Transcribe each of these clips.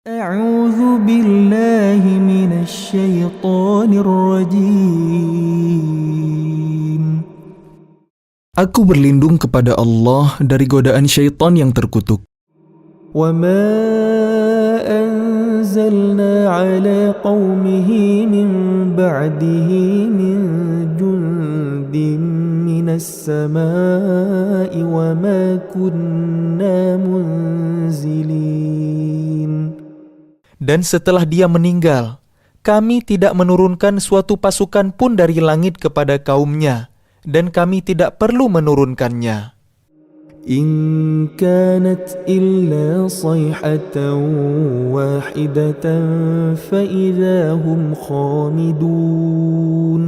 أعوذ بالله من الشيطان الرجيم. Aku berlindung kepada Allah dari godaan syaitan yang terkutuk. وما أنزلنا على قومه من بعده من جند من السماء وما كنا منزلين. Dan setelah dia meninggal, kami tidak menurunkan suatu pasukan pun dari langit kepada kaumnya, dan kami tidak perlu menurunkannya. إن كانت إلا صيحة واحدة فإذا هم خامدون.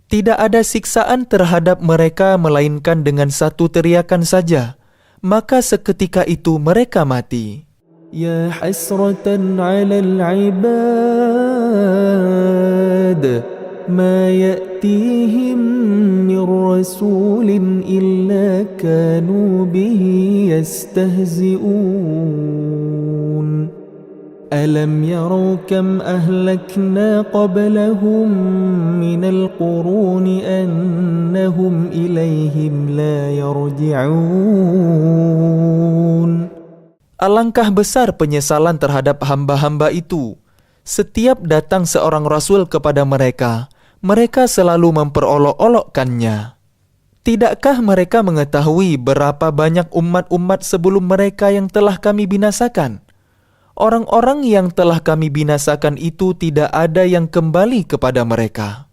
Tidak ada siksaan terhadap mereka melainkan dengan satu teriakan saja, maka seketika itu mereka mati. يا حسرة على العباد ما يأتيهم من رسول إلا كانوا به يستهزئون ألم يروا كم أهلكنا قبلهم من القرون أنهم إليهم لا يرجعون. Alangkah besar penyesalan terhadap hamba-hamba itu. Setiap datang seorang rasul kepada mereka, mereka selalu memperolok-olokkannya. Tidakkah mereka mengetahui berapa banyak umat-umat sebelum mereka yang telah kami binasakan? Orang-orang yang telah kami binasakan itu tidak ada yang kembali kepada mereka.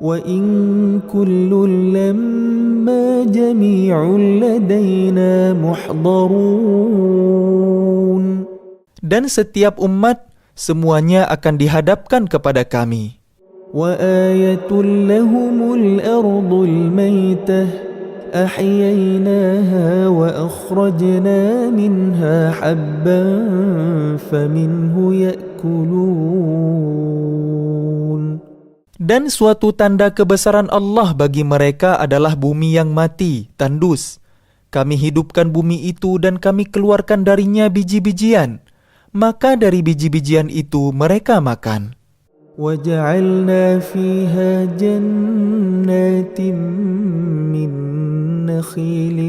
وَإِن كُلٌّ لَّمَّا جَمِيعٌ لَّدَيْنَا مُحْضَرُونَ. Dan setiap umat, semuanya akan dihadapkan kepada kami. وَآيَةٌ لَّهُمُ الْأَرْضُ الْمَيْتَةُ أَحْيَيْنَاهَا وَأَخْرَجْنَا مِنْهَا حَبًّا فَمِنْهُ يَأْكُلُونَ. Dan suatu tanda kebesaran Allah bagi mereka adalah bumi yang mati, tandus. Kami hidupkan bumi itu dan kami keluarkan darinya biji-bijian. Maka dari biji-bijian itu mereka makan. وَجَعَلْنَا فِيهَا جَنَّاتٍ مِّن نَّخِيلٍ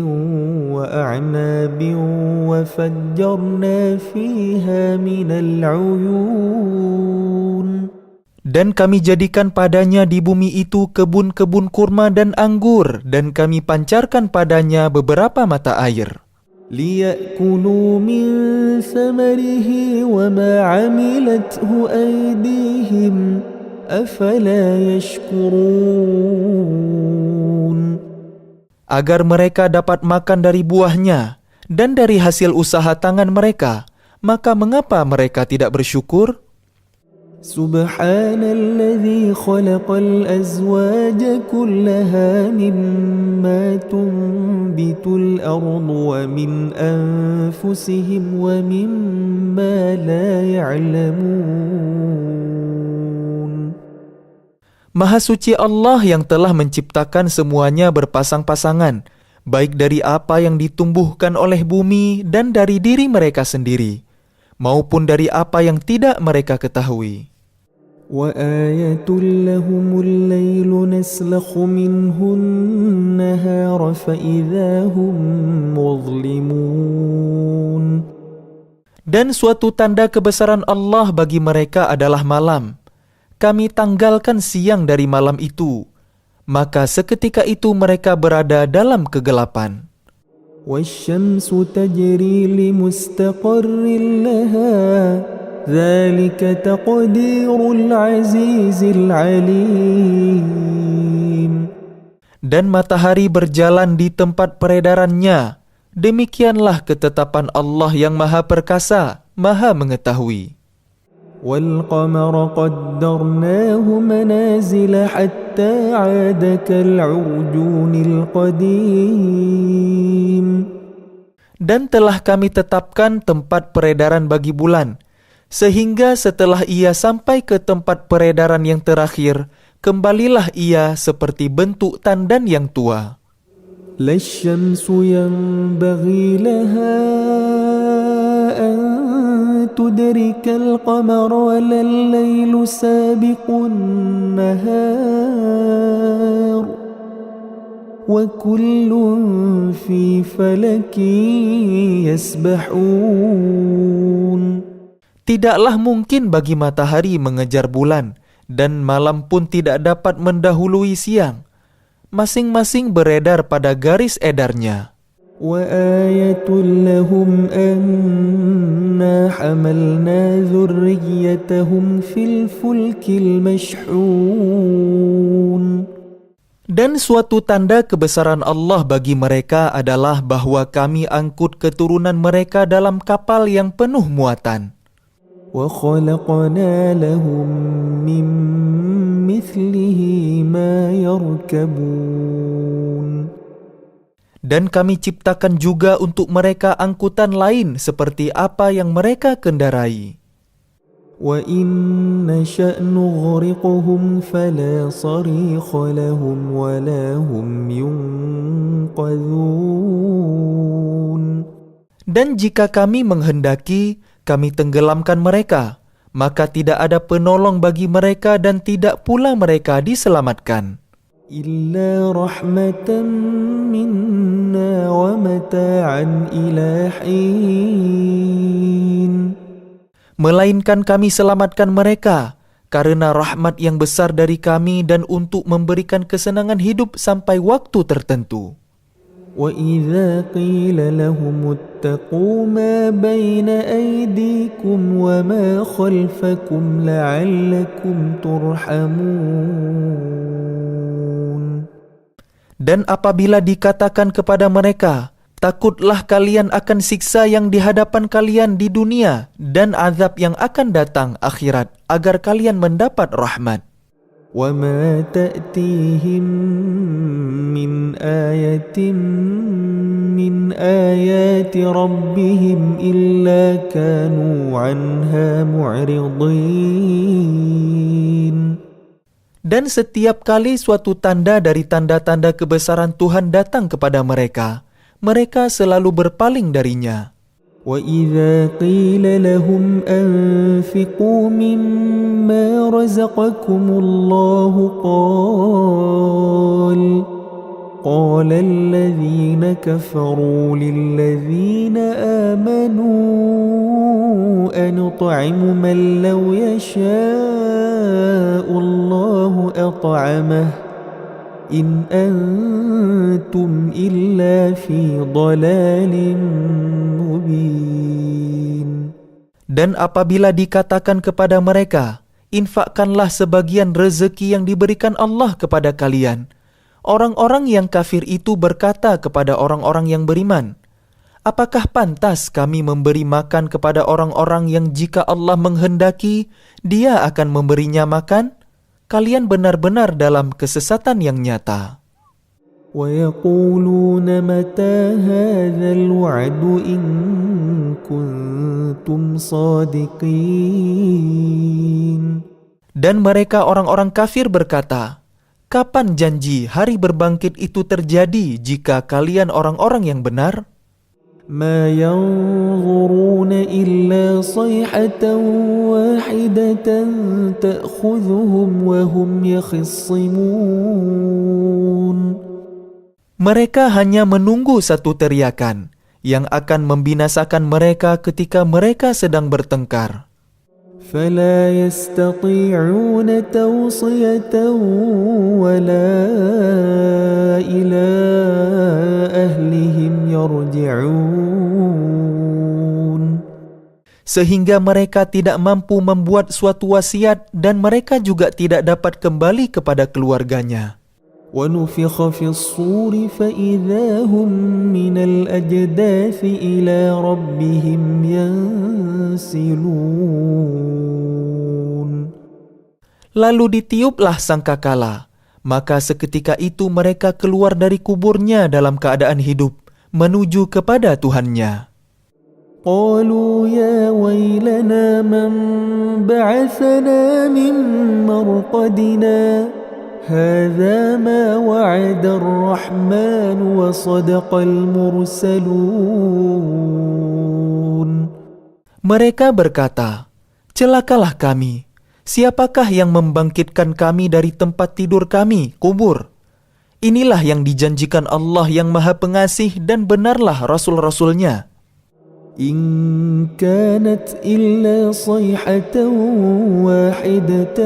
وَأَعْنَابٍ وَفَجَّرْنَا فِيهَا مِنَ الْعُيُونِ. Dan kami jadikan padanya di bumi itu kebun-kebun kurma dan anggur, dan kami pancarkan padanya beberapa mata air. لِيَأْكُلُوا مِن ثَمَرِهِ وَمَا عَمِلَتْهُ أَيْدِيهِمْ أَفَلَا يَشْكُرُونَ. Agar mereka dapat makan dari buahnya dan dari hasil usaha tangan mereka, maka mengapa mereka tidak bersyukur? سبحان الذي خلق الأزواج كلها مما تنبت الأرض ومن أنفسهم ومما لا يعلمون. Maha suci Allah yang telah menciptakan semuanya berpasang-pasangan, baik dari apa yang ditumbuhkan oleh bumi dan dari diri mereka sendiri, maupun dari apa yang tidak mereka ketahui. وآية لهم الليل نسلخ منه النهار فإذا هم مظلمون. Dan suatu tanda kebesaran Allah bagi mereka adalah malam. Kami tanggalkan siang dari malam itu, maka seketika itu mereka berada dalam kegelapan. والشمس تجري لمستقر لها ذلك تقدير العزيز العليم. Dan matahari berjalan di tempat peredarannya. Demikianlah ketetapan Allah yang Maha Perkasa, Maha Mengetahui. والقمر قدرناه منازل حتى عاد كالعرجون القديم. Dan telah kami tetapkan tempat peredaran bagi bulan, sehingga setelah ia sampai ke tempat peredaran yang terakhir, kembalilah ia seperti bentuk tandan yang tua. لا الشمس ينبغي لها أن تدرك القمر ولا الليل سابق النهار وكل في فلك يسبحون. Tidaklah mungkin bagi matahari mengejar bulan, dan malam pun tidak dapat mendahului siang. Masing-masing beredar pada garis edarnya. وآية لهم أنا حملنا ذريتهم في الفلك المشحون. Dan suatu tanda kebesaran Allah bagi mereka adalah bahwa kami angkut keturunan mereka dalam kapal yang penuh muatan. وخلقنا لهم من مثله ما يركبون. Dan kami ciptakan juga untuk mereka angkutan lain seperti apa yang mereka kendarai. وإن نشأ نغرقهم فلا صريخ لهم ولا هم ينقذون. Dan jika kami menghendaki, kami tenggelamkan mereka, maka tidak ada penolong bagi mereka dan tidak pula mereka diselamatkan. إلا رحمة منا ومتاعا إلى حين. Melainkan kami selamatkan mereka karena rahmat yang besar dari kami dan untuk memberikan kesenangan hidup sampai waktu tertentu. وَإِذَا قِيلَ لَهُمُ اتَّقُوا مَا بَيْنَ أَيْدِيكُمْ وَمَا خَلْفَكُمْ لَعَلَّكُمْ تُرْحَمُونَ. Dan apabila dikatakan kepada mereka, takutlah kalian akan siksa yang di hadapan kalian di dunia dan azab yang akan datang akhirat agar kalian mendapat rahmat. وَمَا تَأْتِيهِمْ مِنْ آيَةٍ مِنْ آيَاتِ رَبِّهِمْ إِلَّا كَانُوا عَنْهَا مُعْرِضِينَ. Dan setiap kali suatu tanda dari tanda-tanda kebesaran Tuhan datang kepada mereka, mereka selalu berpaling darinya. وَإِذَا قِيلَ لَهُمْ أَنفِقُوا مِمَّا رَزَقَكُمُ اللَّهُ قَالَ الَّذِينَ كَفَرُوا لِلَّذِينَ آمَنُوا أَنُطْعِمُ مَن لَّوْ يَشَاءُ اللَّهُ أَطْعَمَهُ إِنْ أَنْتُمْ إِلَّا فِي ضَلَالٍ مُبِينٍ. Dan apabila dikatakan kepada mereka, infakkanlah sebagian rezeki yang diberikan Allah kepada kalian, orang-orang yang kafir itu berkata kepada orang-orang yang beriman, apakah pantas kami memberi makan kepada orang-orang yang jika Allah menghendaki, Dia akan memberinya makan? Kalian benar-benar dalam kesesatan yang nyata. وَيَقُولُونَ مَتَى هَذَا الْوَعْدُ إِن كُنتُمْ صَادِقِينَ. Dan mereka orang-orang kafir berkata, kapan janji hari berbangkit itu terjadi jika kalian orang-orang yang benar? مَا يَنظُرُونَ إِلَّا صَيْحَةً وَاحِدَةً تَأْخُذُهُمْ وَهُمْ يَخِصِّمُونَ. Mereka hanya menunggu satu teriakan yang akan membinasakan mereka ketika mereka sedang bertengkar. فَلَا يَسْتَطِيعُونَ تَوْصِيَةً وَلَا إِلَى أَهْلِهِمْ يَرْجِعُونَ. Sehingga mereka tidak mampu membuat suatu wasiat dan mereka juga tidak dapat kembali kepada keluarganya. وَنُفِخَ فِي الصُّورِ فَإِذَا هُمْ مِنَ الْأَجْدَاثِ إِلَى رَبِّهِمْ يَنْسِلُونَ. Lalu ditiuplah sangkakala, maka seketika itu mereka keluar dari kuburnya dalam keadaan hidup, menuju kepada Tuhannya. قَالُوا يَا وَيْلَنَا مَنْ بَعَثَنَا مِنْ مَرْقَدِنَا هَذَا مَا وَعَدَ الرَّحْمَنُ وَصَدَقَ الْمُرْسَلُونَ. Mereka berkata, "Celakalah kami. Siapakah yang membangkitkan kami dari tempat tidur kami, kubur? Inilah yang dijanjikan Allah yang Maha Pengasih dan benarlah Rasul-Rasulnya." إن كانت إلا صيحة واحدة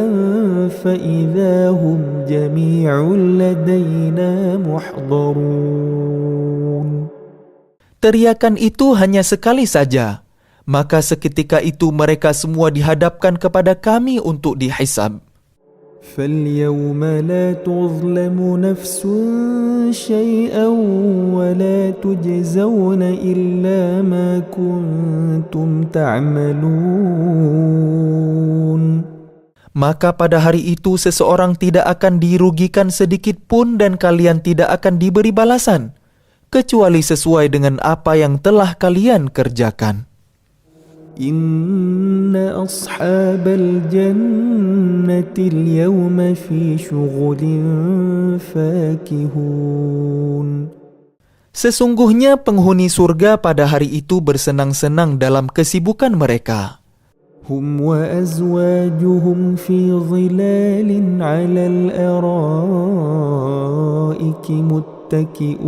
فإذا هم جميع لدينا محضرون. Teriakan itu hanya sekali saja, maka seketika itu mereka semua dihadapkan kepada kami untuk dihisab. فاليوم لا تظلم نفس شيئا ولا تجزون إلا ما كنتم تعملون. Maka pada hari itu seseorang tidak akan dirugikan sedikit pun dan kalian tidak akan diberi balasan, kecuali sesuai dengan apa yang telah kalian kerjakan. إن أصحاب الجنة اليوم في شغل فاكهون. Sesungguhnya penghuni surga pada hari itu bersenang-senang dalam kesibukan mereka. هم وأزواجهم في ظلال على الأرائك متكئون.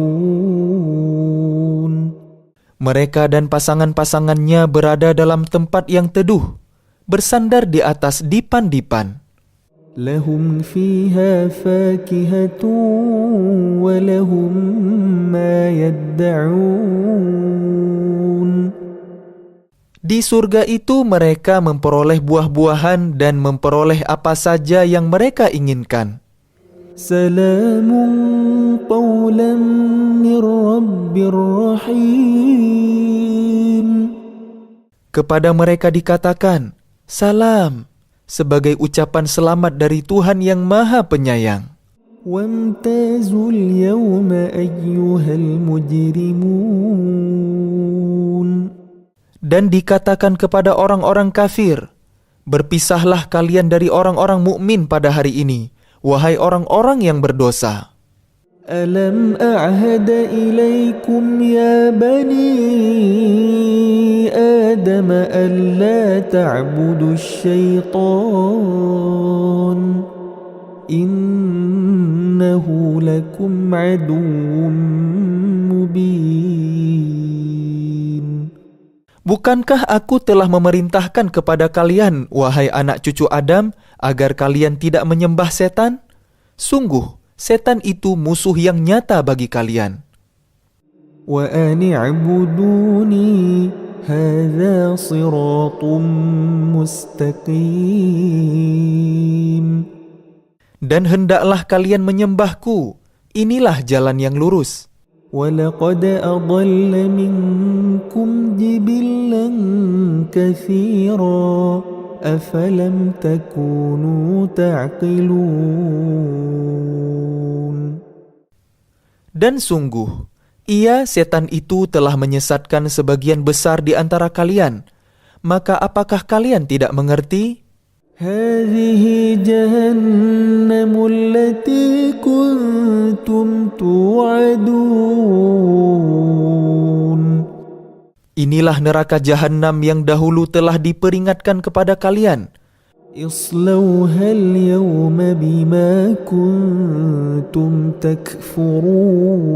Mereka dan pasangan-pasangannya berada dalam tempat yang teduh, bersandar di atas dipan-dipan. لهم فيها فاكهة ولهم ما يدعون. Di surga itu mereka memperoleh buah-buahan dan memperoleh apa saja yang mereka inginkan. سلام قولا من رب رحيم. Kepada mereka dikatakan, "Salam," sebagai ucapan selamat dari Tuhan yang Maha Penyayang. وامتازوا اليوم أيها المجرمون. Dan dikatakan kepada orang-orang kafir, "Berpisahlah kalian dari orang-orang mukmin pada hari ini, wahai orang-orang yang berdosa." ألم أعهد إليكم يا بني آدم ألا تعبدوا الشيطان إنه لكم عدو مبين. Bukankah aku telah memerintahkan kepada kalian, wahai anak cucu Adam, agar kalian tidak menyembah setan? Sungguh, setan itu musuh yang nyata bagi kalian. وأن اعبدوني هذا صراط مستقيم. Dan hendaklah kalian menyembahku, inilah jalan yang lurus. وَلَقَدْ أَضَلَّ مِنْكُمْ جِبِلًّا كَثِيرًا أَفَلَمْ تَكُونُوا تَعْقِلُونَ. Dan sungguh, ia setan itu telah menyesatkan sebagian besar di antara kalian. Maka apakah kalian tidak mengerti? هَذِهِ جَهَنَّمُ الَّتِي كُنْتُمْ تُوعَدُونَ. Inilah neraka jahanam yang dahulu telah diperingatkan kepada kalian. اصْلَوْهَا الْيَوْمَ بِمَا كُنْتُمْ تَكْفُرُونَ.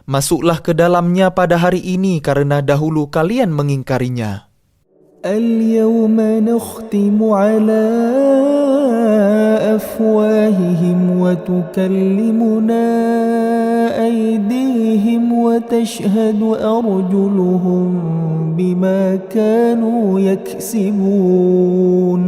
Masuklah ke dalamnya pada hari ini karena dahulu kalian mengingkarinya. الْيَوْمَ نَخْتِمُ عَلَى أَفْوَاهِهِمْ وَتُكَلِّمُنَا أَيْدِيهِمْ وَتَشْهَدُ أَرْجُلُهُمْ بِمَا كَانُوا يَكْسِبُونَ.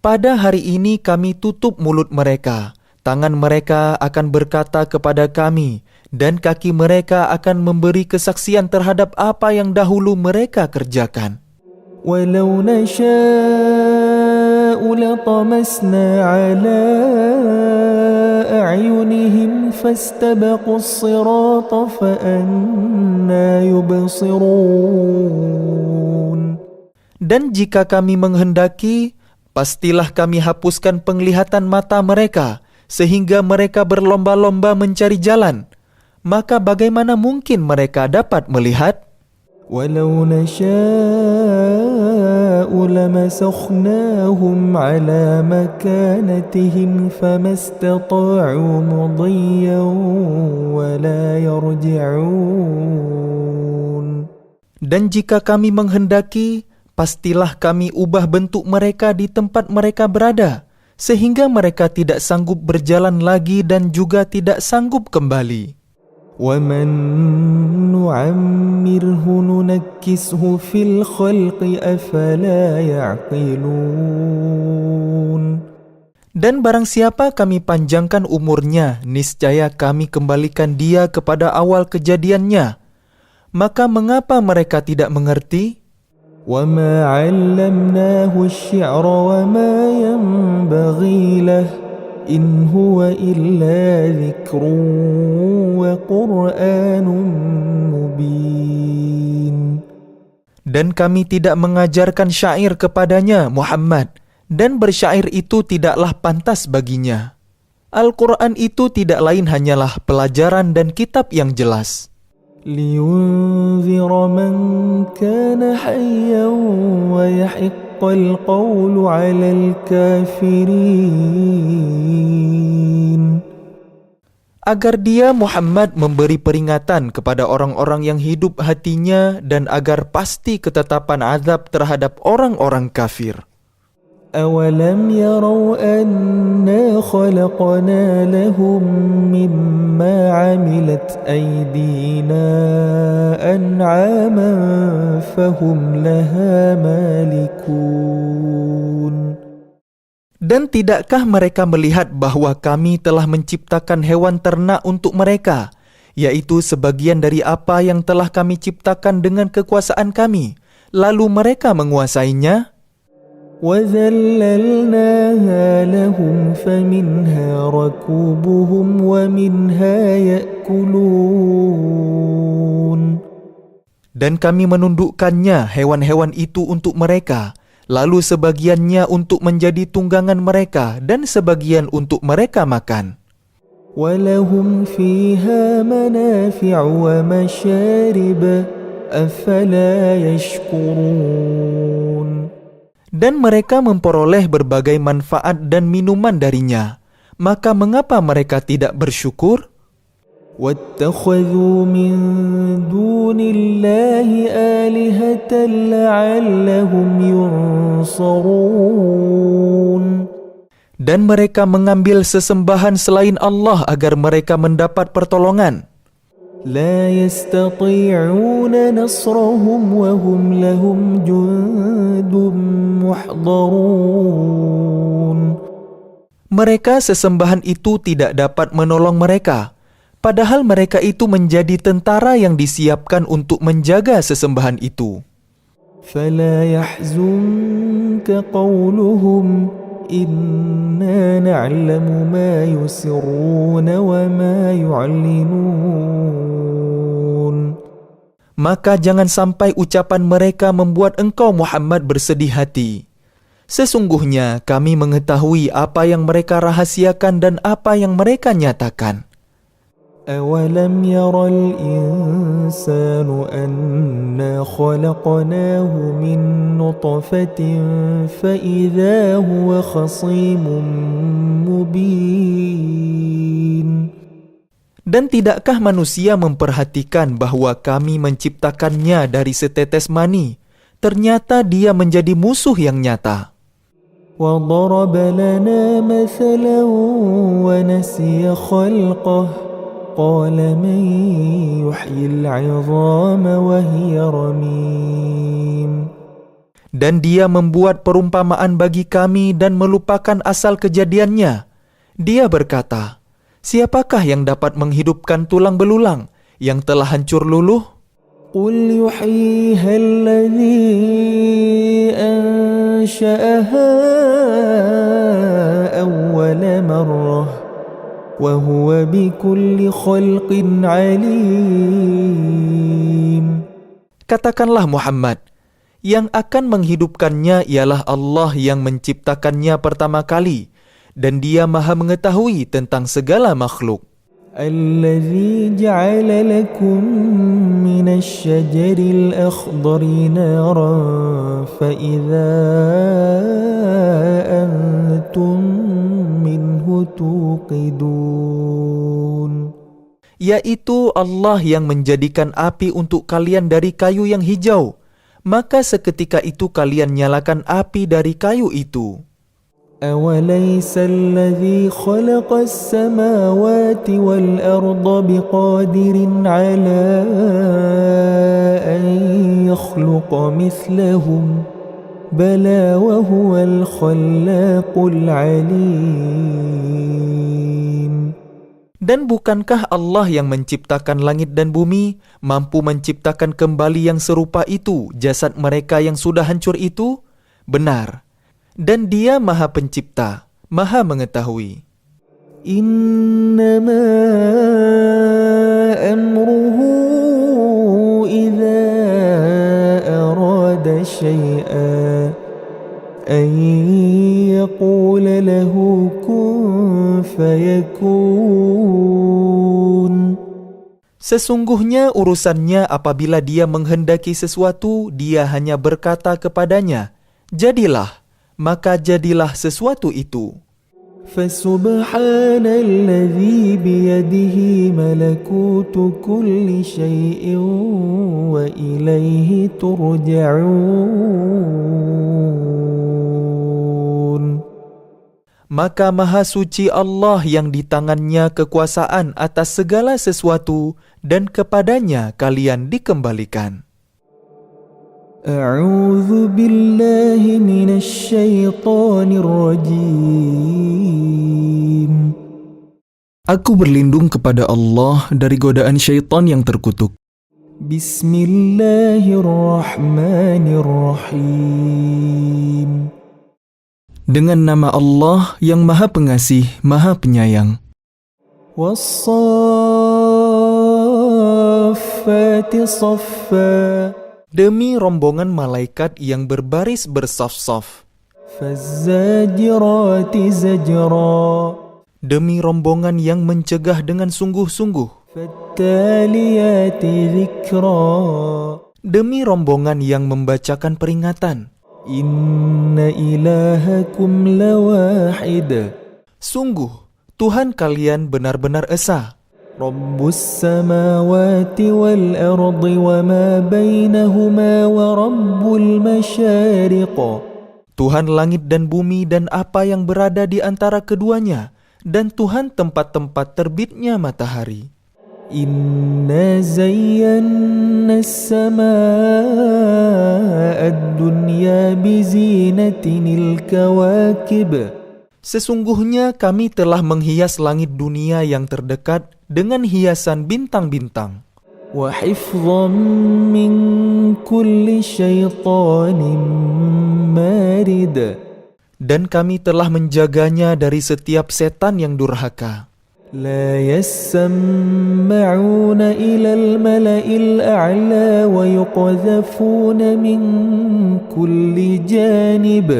Pada hari ini kami tutup mulut mereka, tangan mereka akan berkata kepada kami, dan kaki mereka akan memberi kesaksian terhadap apa yang dahulu mereka kerjakan. وَلَوْ نَشَاءُ لَطَمَسْنَا عَلَى أَعْيُنِهِمْ فَاسْتَبَقُوا الصِّرَاطَ فَأَنَّى يُبْصِرُونَ. Dan jika kami menghendaki, pastilah kami hapuskan penglihatan mata mereka, sehingga mereka berlomba-lomba mencari jalan. Maka bagaimana mungkin mereka dapat melihat? ولو نشاء لمسخناهم على مكانتهم فما استطاعوا مضيا ولا يرجعون. Dan jika kami menghendaki, pastilah kami ubah bentuk mereka di tempat mereka berada, sehingga mereka tidak sanggup berjalan lagi dan juga tidak sanggup kembali. وَمَن نُّعَمِّرْهُ نُنَكِّسْهُ فِي الْخَلْقِ أَفَلَا يَعْقِلُونَ. Dan barang siapa kami panjangkan umurnya, niscaya kami kembalikan dia kepada awal kejadiannya. Maka mengapa mereka tidak mengerti? وَمَا عَلَّمْنَاهُ الشِّعْرَ وَمَا يَنبَغِي لَهُ إِنْ هُوَ إِلَّا ذِكْرٌ وَقُرْآنٌ مُبِينٌ. Dan kami tidak mengajarkan syair kepadanya, Muhammad, dan bersyair itu tidaklah pantas baginya. Al-Quran itu tidak lain hanyalah pelajaran dan kitab yang jelas. لِيُنذِرَ مَنْ كَانَ حَيًّا وَيَحِقَّ الْقَوْلُ عَلَى الْكَافِرِينَ. Agar dia, Muhammad, memberi peringatan kepada orang-orang yang hidup hatinya dan agar pasti ketetapan azab terhadap orang-orang kafir. أَوَلَمْ يَرَوْا أَنَّا خَلَقْنَا لَهُم مِّمَّا عَمِلَتْ أَيْدِينَا أَنْعَامًا فَهُمْ لَهَا مَالِكُونَ. Dan tidakkah mereka melihat bahwa kami telah menciptakan hewan ternak untuk mereka, yaitu sebagian dari apa yang telah kami ciptakan dengan kekuasaan kami, lalu mereka menguasainya? وَذَلَّلْنَاهَا لَهُمْ فَمِنْهَا رَكُوبُهُمْ وَمِنْهَا يَأْكُلُونَ. Dan kami menundukkannya hewan-hewan itu untuk mereka, lalu sebagiannya untuk menjadi tunggangan mereka dan sebagian untuk mereka makan. وَلَهُمْ فِيهَا مَنَافِعُ وَمَشَارِبُ أَفَلَا يَشْكُرُونَ. Dan mereka memperoleh berbagai manfaat dan minuman darinya. Maka mengapa mereka tidak bersyukur? وَاتَّخَذُوا مِن دُونِ اللَّهِ آلِهَةً لَعَلَّهُمْ يُنصَرُونَ. Dan mereka mengambil sesembahan selain Allah agar mereka mendapat pertolongan. لا يستطيعون نصرهم وهم لهم جند محضرون. Mereka sesembahan itu tidak dapat menolong mereka, padahal mereka itu menjadi tentara yang disiapkan untuk menjaga sesembahan itu. فلا يحزنك قولهم إنا نعلم ما يسرون وما يعلنون. Maka jangan sampai ucapan mereka membuat engkau Muhammad bersedih hati. Sesungguhnya kami mengetahui apa yang mereka rahasiakan dan apa yang mereka nyatakan. أَوَلَمْ يَرَ الْإِنسَانُ أَنَّا خَلَقْنَاهُ مِنْ نُطْفَةٍ فَإِذَا هُوَ خَصِيمٌ مُبِينٌ. Dan tidakkah manusia memperhatikan bahwa kami menciptakannya dari setetes mani? Ternyata dia menjadi musuh yang nyata. وَضَرَبَ لَنَا مَثَلًا وَنَسِيَ خَلْقَهُ قال من يحيي العظام وهي رميم. Dan dia membuat perumpamaan bagi kami dan melupakan asal kejadiannya. Dia berkata, siapakah yang dapat menghidupkan tulang belulang yang telah hancur luluh? قل يحييها الذي أنشأها أول مرة وَهُوَ بِكُلِّ خَلْقٍ عَلِيمٌ. Katakanlah Muhammad, yang akan menghidupkannya ialah Allah yang menciptakannya pertama kali, dan dia maha mengetahui tentang segala makhluk. الذي جعل لكم من الشجر الأخضر نارا فإذا أنتم منه توقدون. Yaitu Allah yang menjadikan api untuk kalian dari kayu yang hijau. Maka seketika itu kalian nyalakan api dari kayu itu. أوليس الذي خلق السماوات والأرض بقادر على أن يخلق مثلهم بلى وهو الخلاق العليم. Dan bukankah Allah yang menciptakan langit dan bumi, mampu menciptakan kembali yang serupa itu, jasad mereka yang sudah hancur itu? Benar. Dan Dia Maha Pencipta, Maha Mengetahui. إنما أمره إذا أراد شيئا أن يقول له كن فيكون. Sesungguhnya urusannya apabila Dia menghendaki sesuatu, Dia hanya berkata kepadanya, jadilah, maka jadilah sesuatu itu. فسبحان الذي بيده ملكوت كل شيء وإليه ترجعون. Maka Maha Suci Allah yang di tangannya kekuasaan atas segala sesuatu dan kepadanya kalian dikembalikan. أعوذ بالله من الشيطان الرجيم. Aku berlindung kepada Allah dari godaan syaitan yang terkutuk. بسم الله الرحمن الرحيم. Dengan nama Allah yang Maha Pengasih, Maha Penyayang. والصافات صفا. Demi rombongan malaikat yang berbaris bersaf-saf. فالزاجرات زجرا. Demi rombongan yang mencegah dengan sungguh-sungguh. فالتاليات ذكرا. Demi rombongan yang membacakan peringatan. إن إلهكم لواحد. Sungguh, Tuhan kalian benar-benar esa. رب السماوات والأرض وما بينهما ورب المشارق. Tuhan langit dan bumi dan apa yang berada di antara keduanya, dan Tuhan tempat-tempat terbitnya matahari. إنا زينا السماء الدنيا بزينة الكواكب. Sesungguhnya kami telah menghias langit dunia yang terdekat dengan hiasan bintang-bintang. وحفظا من كل شيطان مارد. Dan kami telah menjaganya dari setiap setan yang durhaka. لا يسمعون إلى الملأ الأعلى ويقذفون من كل جانب.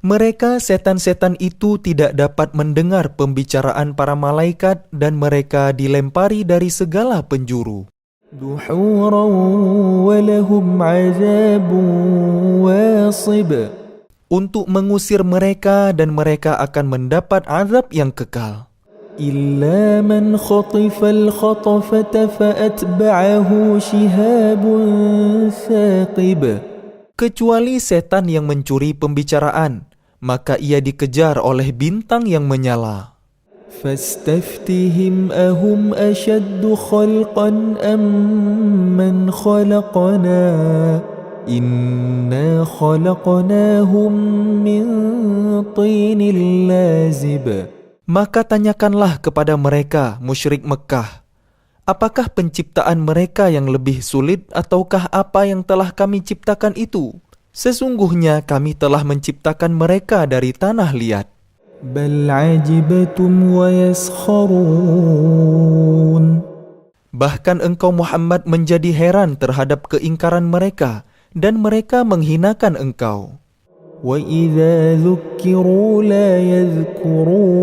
Mereka setan-setan itu tidak dapat mendengar pembicaraan para malaikat dan mereka dilempari dari segala penjuru. دحورا ولهم عذاب واصب. Untuk mengusir mereka dan mereka akan mendapat azab yang kekal. إلا من خطف الخطفة فأتبعه شهاب ثاقب. Kecuali setan yang mencuri pembicaraan, maka ia dikejar oleh bintang yang menyala. فاستفتهم أهم أشد خلقا أم من خلقنا إنا خلقناهم من طين لازب. Maka tanyakanlah kepada mereka, musyrik Mekah, apakah penciptaan mereka yang lebih sulit ataukah apa yang telah kami ciptakan itu? Sesungguhnya kami telah menciptakan mereka dari tanah liat. بل عجبتم ويسخرون. Bahkan engkau Muhammad menjadi heran terhadap keingkaran mereka dan mereka menghinakan engkau. وإذا ذكروا لا يذكرون.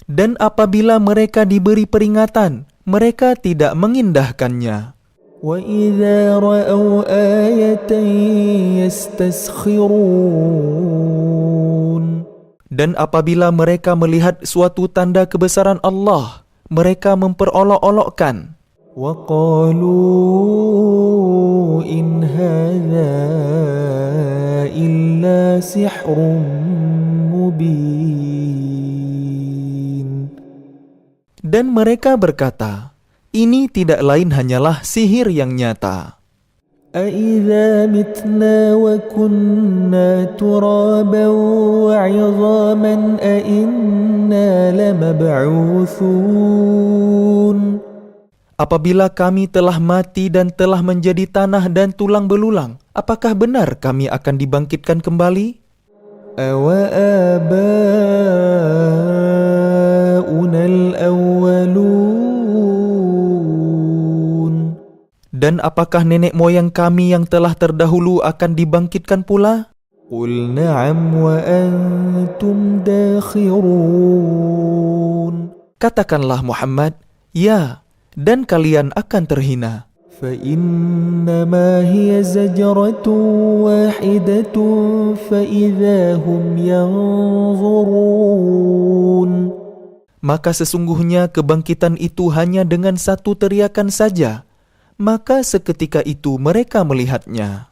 Dan apabila mereka diberi peringatan, mereka tidak mengindahkannya. وإذا رأوا آية يستسخرون Dan apabila mereka melihat suatu tanda kebesaran Allah, mereka memperolok-olokkan. وقالوا إن هذا إلا سحر مبين Dan mereka berkata, ini tidak lain hanyalah sihir yang nyata. أَإِذَا مِتْنَا وَكُنَّا تُرَابًا وَعِظَامًا أَإِنَّا لَمَبْعُوثُونَ Apabila kami telah mati dan telah menjadi tanah dan tulang belulang, apakah benar kami akan dibangkitkan kembali? أَوَآبَاؤُنَا الْأَوَّلُونَ Dan apakah nenek moyang kami yang telah terdahulu akan dibangkitkan pula? قُلْ نَعَمْ وَأَنْتُمْ دَاخِرُونَ Katakanlah Muhammad, ya, dan kalian akan terhina. فَإِنَّمَا هِيَ زَجْرَةٌ وَاحِدَةٌ فَإِذَا هُمْ يَنظُرُونَ Maka sesungguhnya kebangkitan itu hanya dengan satu teriakan saja. Maka seketika itu mereka melihatnya.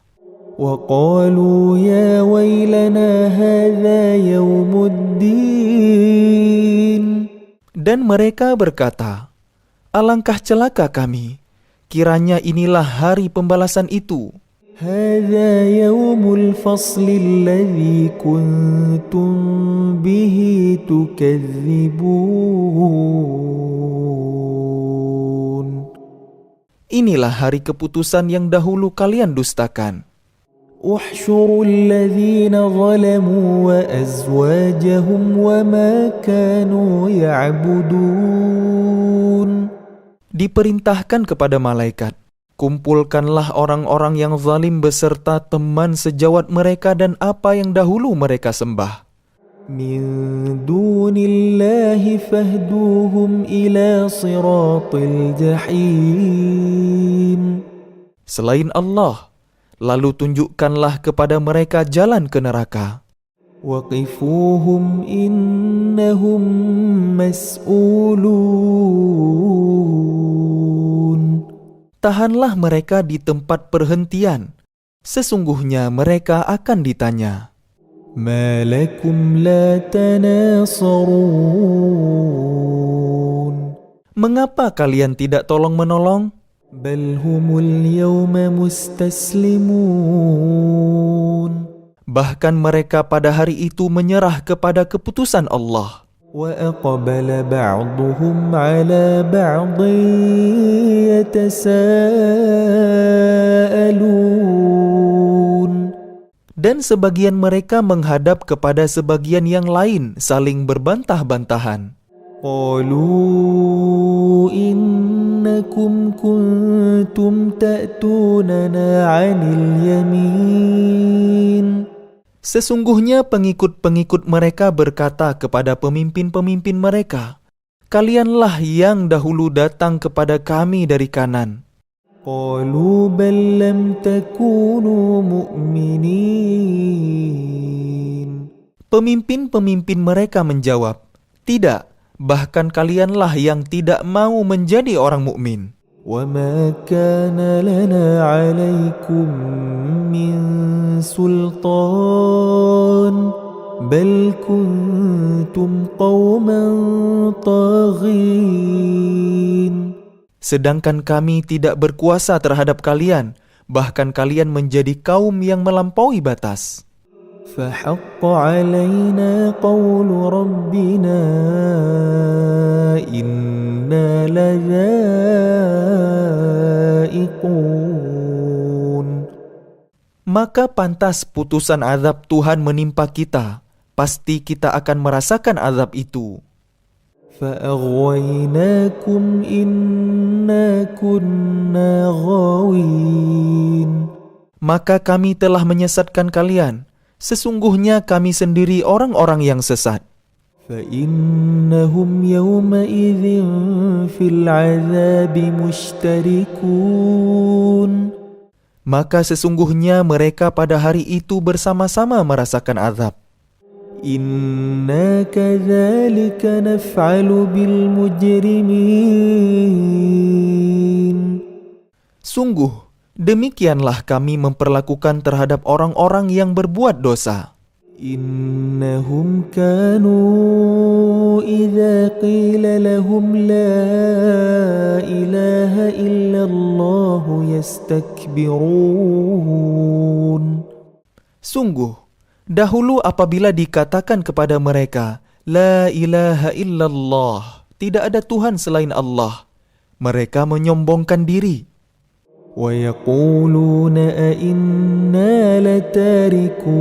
وَقَالُوا يَا وَيْلَنَا هَذَا يَوْمُ الدِّينِ Dan mereka berkata, alangkah celaka kami, kiranya inilah hari pembalasan itu. هَذَا يَوْمُ الْفَصْلِ الَّذِي كُنْتُمْ بِهِ تُكَذِّبُونَ Inilah hari keputusan yang dahulu kalian dustakan. احشروا الذين ظلموا وأزواجهم وما كانوا يعبدون Diperintahkan kepada malaikat, kumpulkanlah orang-orang yang zalim beserta teman sejawat mereka dan apa yang dahulu mereka sembah. من دون الله فاهدوهم إلى صراط الجحيم Selain Allah, lalu tunjukkanlah kepada mereka jalan ke neraka. وقفوهم إنهم مسؤولون Tahanlah mereka di tempat perhentian. Sesungguhnya mereka akan ditanya. ما لكم لا تناصرون Mengapa kalian tidak tolong-menolong? بل هم اليوم مستسلمون Bahkan mereka pada hari itu menyerah kepada keputusan Allah. وأقبل بعضهم على بعض يتساءلون Dan sebagian mereka menghadap kepada sebagian yang lain saling berbantah-bantahan. قالوا إنكم كنتم تأتوننا عن اليمين Sesungguhnya pengikut-pengikut mereka berkata kepada pemimpin-pemimpin mereka, kalianlah yang dahulu datang kepada kami dari kanan. قالوا بل لم تكونوا مؤمنين Pemimpin-pemimpin mereka menjawab, tidak, bahkan kalianlah yang tidak mau menjadi orang mukmin. وما كان لنا عليكم من سلطان بل كنتم قوما طاغين Sedangkan kami tidak berkuasa terhadap kalian, bahkan kalian menjadi kaum yang melampaui batas. فحق علينا قول ربنا إنا لذائقون Maka pantas putusan azab Tuhan menimpa kita, pasti kita akan merasakan azab itu. فأغويناكم إنا كنا غاوين Maka kami telah menyesatkan kalian, sesungguhnya kami sendiri orang-orang yang sesat. فإنهم يومئذ في العذاب مشتركون. Maka sesungguhnya mereka pada hari itu bersama-sama merasakan azab. إنا كذلك نفعل بالمجرمين. Sungguh, demikianlah kami memperlakukan terhadap orang-orang yang berbuat dosa. إنهم كانوا إذا قيل لهم لا إله إلا الله يستكبرون. Sungguh, dahulu apabila dikatakan kepada mereka, La ilaha illallah, tidak ada Tuhan selain Allah, mereka menyombongkan diri. ويقولون أئنا لتاركو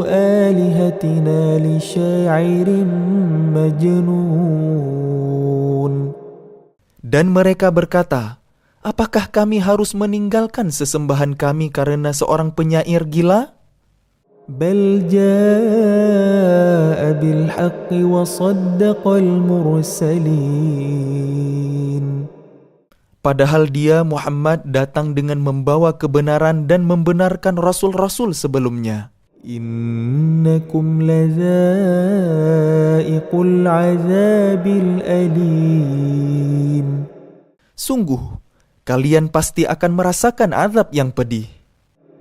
آلهتنا لشاعر مجنون. Dan mereka berkata, apakah kami harus meninggalkan sesembahan kami karena seorang penyair gila? بل جاء بالحق وصدق المرسلين. Padahal dia, Muhammad, datang dengan membawa kebenaran dan membenarkan rasul-rasul sebelumnya. إنكم لذائق العذاب الأليم. Sungguh, kalian pasti akan merasakan azab yang pedih.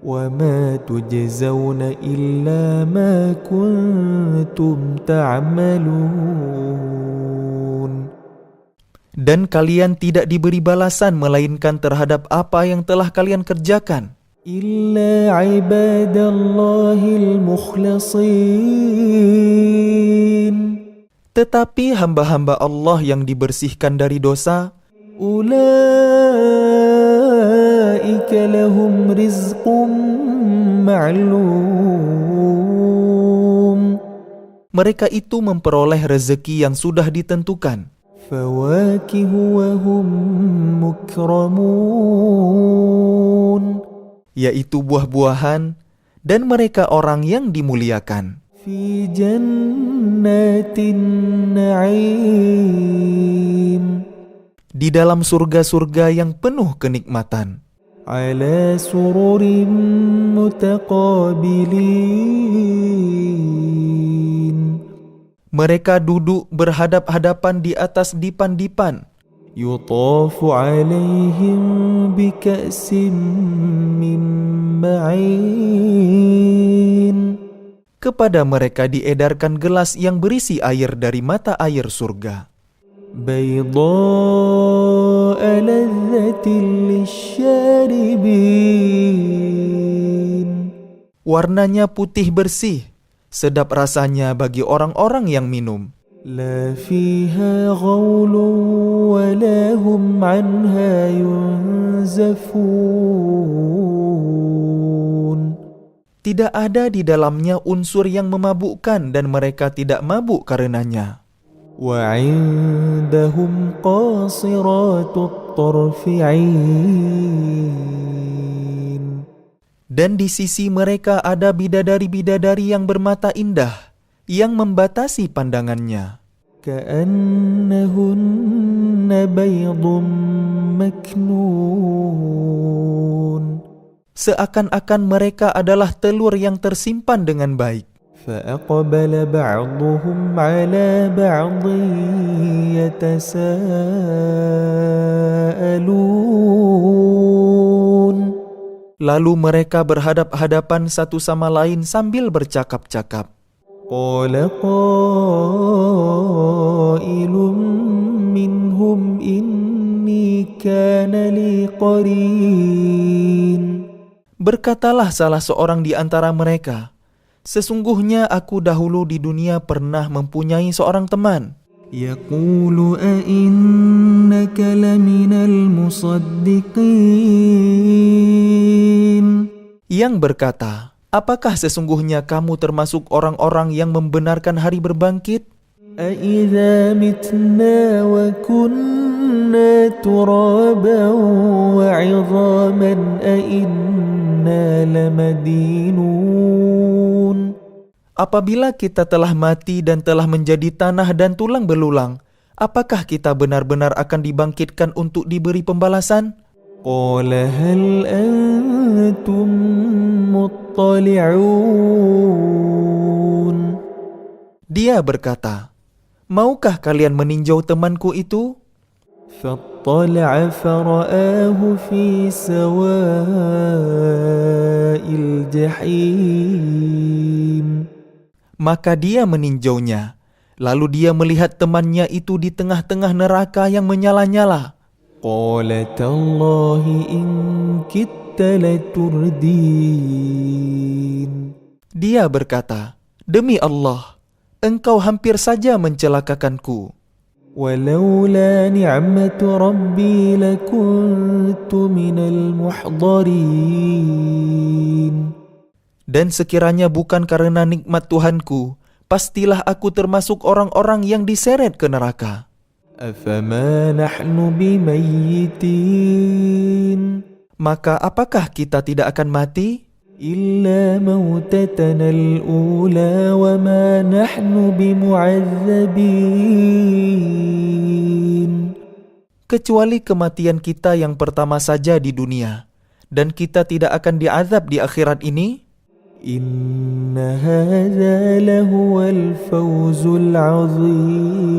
وما تجزون إلا ما كنتم تعملون. Dan kalian tidak diberi balasan melainkan terhadap apa yang telah kalian kerjakan. إلا عباد الله المخلصين. Tetapi hamba-hamba Allah yang dibersihkan dari dosa, أولئك لهم رزق معلوم. mereka itu memperoleh rezeki yang sudah ditentukan. فواكه وهم مكرمون. Yaitu buah-buahan, dan mereka orang yang dimuliakan. في جنات النعيم. Di dalam surga-surga yang penuh kenikmatan. على سرر متقابلين. Mereka duduk berhadap-hadapan di atas dipan-dipan. يطاف عليهم بكأس من معين. Kepada mereka diedarkan gelas yang berisi air dari mata air surga. بيضاء لذة للشاربين. Warnanya putih bersih, sedap rasanya bagi orang-orang yang minum. لا فيها غول ولا هم عنها ينزفون. Tidak ada di dalamnya unsur yang memabukkan dan mereka tidak mabuk karenanya. وعندهم قاصرات الطرف عين. Dan di sisi mereka ada bidadari-bidadari yang bermata indah, yang membatasi pandangannya. كأنهن بيض مكنون. Seakan-akan mereka adalah telur yang tersimpan dengan baik. فأقبل بعضهم على بعض يتساءلون. Lalu mereka berhadap-hadapan satu sama lain sambil bercakap-cakap. قال قائل منهم إني كان لي قرين. Berkatalah salah seorang di antara mereka, sesungguhnya aku dahulu di dunia pernah mempunyai seorang teman. يقول أئنك لمن المصدقين. Yang berkata, apakah sesungguhnya kamu termasuk orang-orang yang membenarkan hari berbangkit? أَإِذَا مِتْنَا وَكُنَّا تُرَابًا وَعِظَامًا أَإِنَّا لَمَدِينُونَ. Apabila kita telah mati dan telah menjadi tanah dan tulang belulang, apakah kita benar-benar akan dibangkitkan untuk diberi pembalasan? قال هل أنتم مطلعون Dia berkata, maukah kalian meninjau temanku itu? فاطلع فرآه في سواء الجحيم Maka dia meninjaunya. Lalu dia melihat temannya itu di tengah-tengah neraka yang menyala-nyala. قال تالله إن كدت لتردين Dia berkata, demi Allah, engkau hampir saja mencelakakanku. ولولا نعمة ربي لكنت من المحضرين Dan sekiranya bukan karena nikmat Tuhanku, pastilah aku termasuk orang-orang yang diseret ke neraka. أفما نحن بميتين Maka apakah kita tidak akan mati? إلا موتتنا الأولى وما نحن بمعذبين Kecuali kematian kita yang pertama saja di dunia, dan kita tidak akan diazab di akhirat ini. إن هذا لهو الفوز العظيم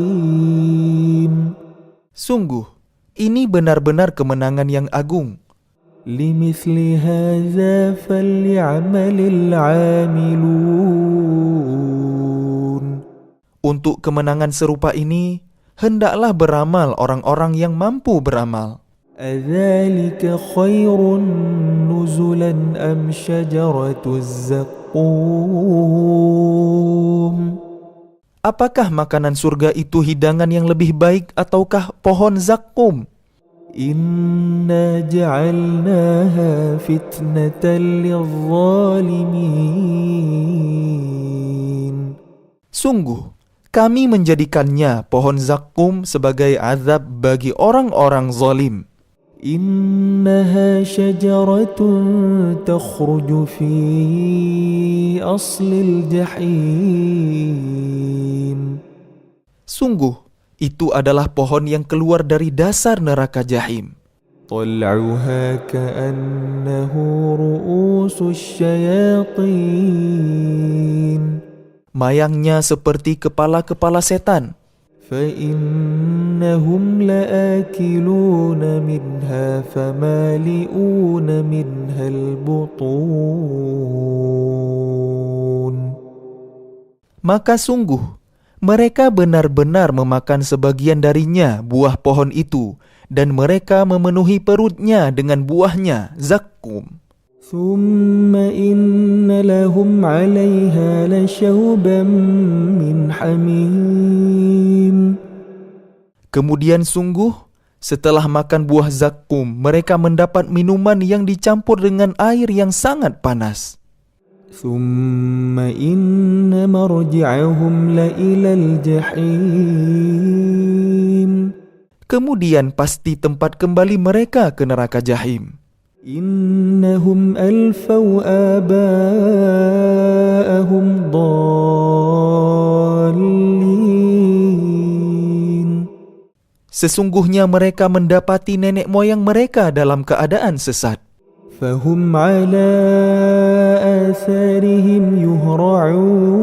Sungguh, ini benar-benar kemenangan yang agung. لمثل هذا فليعمل العاملون Untuk kemenangan serupa ini, hendaklah beramal orang-orang yang mampu beramal. أذلك خير نزلا أم شجرة الزقوم Apakah makanan surga itu hidangan yang lebih baik ataukah pohon zakum? إنا جعلناها فتنة للظالمين Sungguh, kami menjadikannya pohon zakum sebagai azab bagi orang-orang zalim. إنها شجرة تخرج في أصل الجحيم Sungguh, itu adalah pohon yang keluar dari dasar neraka jahim. طلعها كأنه رؤوس الشياطين Mayangnya seperti kepala-kepala setan. فإنهم لآكلون منها فمالئون منها البطون Maka sungguh, mereka benar-benar memakan sebagian darinya buah pohon itu, dan mereka memenuhi perutnya dengan buahnya, zakum. ثم إن لهم عليها لشوبا من حميم Kemudian sungguh, setelah makan buah zakum, mereka mendapat minuman yang dicampur dengan air yang sangat panas. ثم إن مرجعهم لإلى الجحيم Kemudian pasti tempat kembali mereka ke neraka jahim. إنهم ألفوا آباءهم ضالين Sesungguhnya mereka mendapati nenek moyang mereka dalam keadaan sesat. فهم على آثارهم يهرعون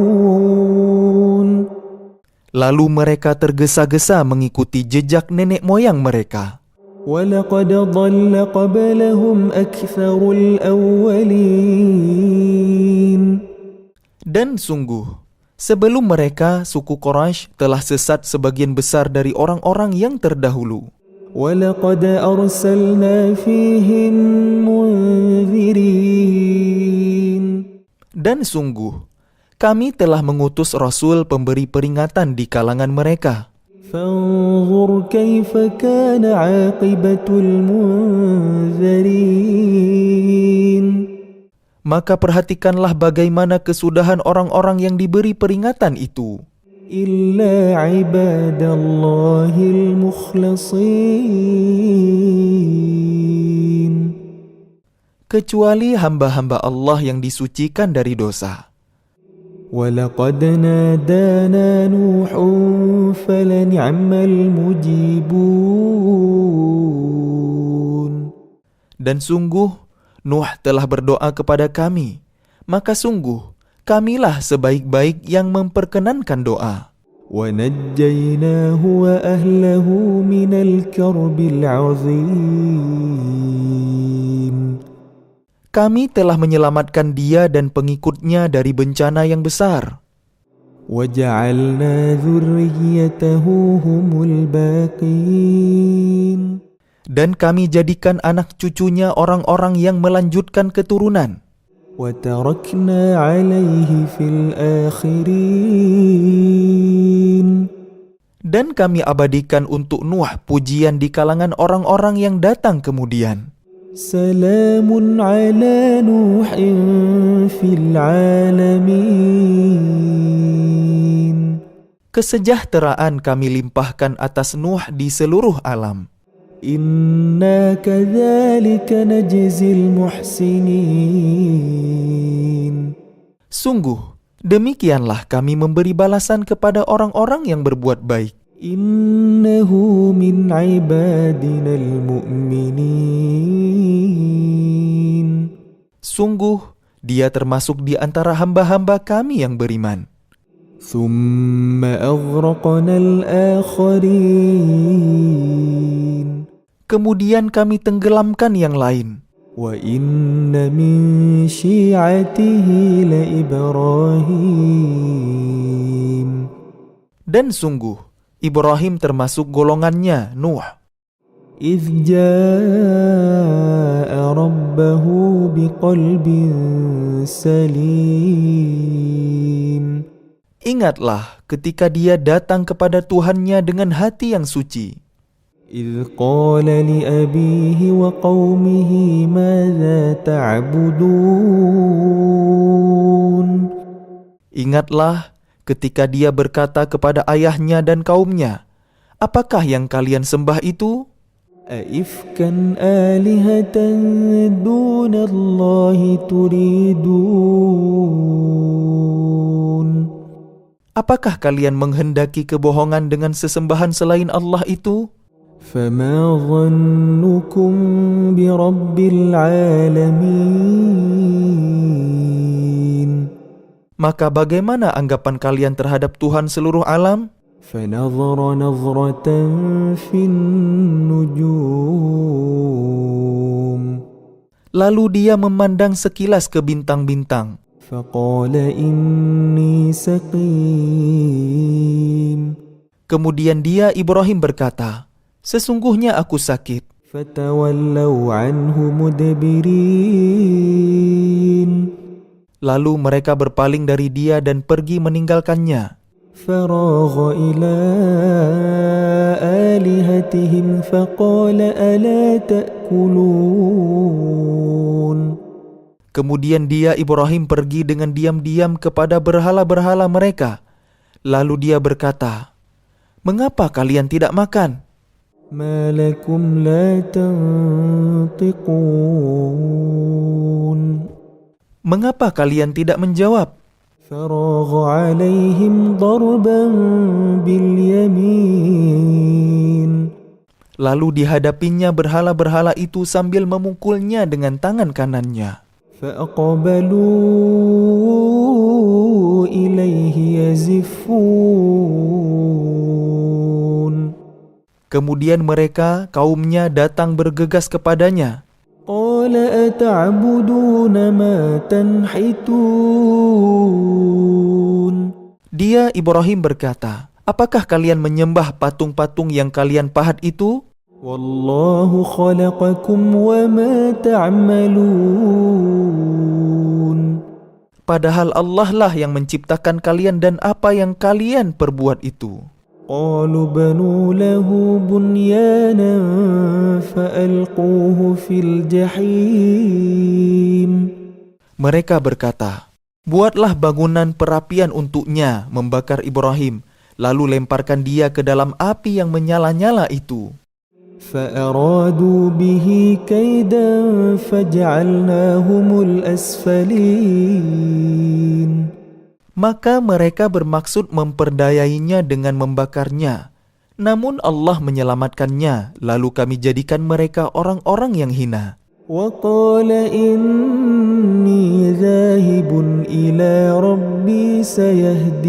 Lalu mereka tergesa-gesa mengikuti jejak nenek moyang mereka. وَلَقَدْ ضَلَّ قَبْلَهُمْ أَكْثَرُ الْأَوَّلِينَ Dan sungguh, sebelum mereka, suku Quraisy telah sesat sebagian besar dari orang-orang yang terdahulu. وَلَقَدْ أَرْسَلْنَا فِيهِمْ مُنذِرِينَ Dan sungguh, kami telah mengutus Rasul pemberi peringatan di kalangan mereka. فانظر كيف كان عاقبة المنذرين Maka perhatikanlah bagaimana kesudahan orang-orang yang diberi peringatan itu. إلا عباد الله المخلصين Kecuali hamba-hamba Allah yang disucikan dari dosa. ولقد نادانا نوح فلنعم المجيبون. Dan sungguh, Nuh telah berdoa kepada kami, maka sungguh, kamilah sebaik-baik yang memperkenankan doa. ونجيناه وأهله من الكرب العظيم. Kami telah menyelamatkan dia dan pengikutnya dari bencana yang besar. وجعلنا ذريته هم الباقين. Dan kami jadikan anak cucunya orang-orang yang melanjutkan keturunan. وتركنا عليه في الآخرين. Dan kami abadikan untuk Nuh pujian di kalangan orang-orang yang datang kemudian. سلام على نوح في العالمين. Kesejahteraan kami limpahkan atas Nuh di seluruh alam. إنا كذلك نجزي المحسنين. Sungguh, demikianlah kami memberi balasan kepada orang-orang yang berbuat baik. إنه من عبادنا المؤمنين. Sungguh, dia termasuk di antara hamba-hamba kami yang beriman. ثم أغرقنا الآخرين. Kemudian kami tenggelamkan yang lain. وإن من شيعته لإبراهيم. Dan sungguh, Ibrahim termasuk golongannya, Nuh. إذ جاء ربه بقلب سليم. Ingatlah ketika dia datang kepada Tuhannya dengan hati yang suci. إذ قال لأبيه وقومه ماذا تعبدون. Ingatlah ketika dia berkata kepada ayahnya dan kaumnya, apakah yang kalian sembah itu? أئفكا آلهة دون الله تريدون. Apakah kalian menghendaki kebohongan dengan sesembahan selain Allah itu? فما ظنكم برب العالمين. Maka bagaimana anggapan kalian terhadap Tuhan seluruh alam? فنظر نظرة في النجوم. Lalu dia memandang sekilas ke bintang-bintang. فقال إني سقيم. Kemudian dia Ibrahim berkata, sesungguhnya aku sakit. فتولوا عنه مدبرين. Lalu mereka berpaling dari dia dan pergi meninggalkannya. فراغ إلى آلهتهم فقال ألا تأكلون. Kemudian dia Ibrahim pergi dengan diam-diam kepada berhala-berhala mereka. Lalu dia berkata, mengapa kalian tidak makan? ما لكم لا تنطقون. Mengapa kalian tidak menjawab? فراغ عليهم ضربا باليمين. Lalu dihadapinya berhala-berhala itu sambil memukulnya dengan tangan kanannya. فأقبلوا إليه يزفون. Kemudian mereka, kaumnya datang bergegas kepadanya. قال أتعبدون ما تنحتون. Dia Ibrahim berkata, apakah kalian menyembah patung-patung yang kalian pahat itu? والله خلقكم وما تعملون. Padahal Allah lah yang menciptakan kalian dan apa yang kalian perbuat itu. قالوا بنوا له بنيانا فألقوه في الجحيم. Mereka berkata, buatlah bangunan perapian untuknya membakar Ibrahim, lalu lemparkan dia ke dalam api yang menyala-nyala itu. فأرادوا به كيدا فجعلناهم الأسفلين. Maka mereka bermaksud memperdayainya dengan membakarnya. Namun Allah menyelamatkannya, lalu kami jadikan mereka orang-orang yang hina. وقال إني ذاهب إلى ربي سيهدين.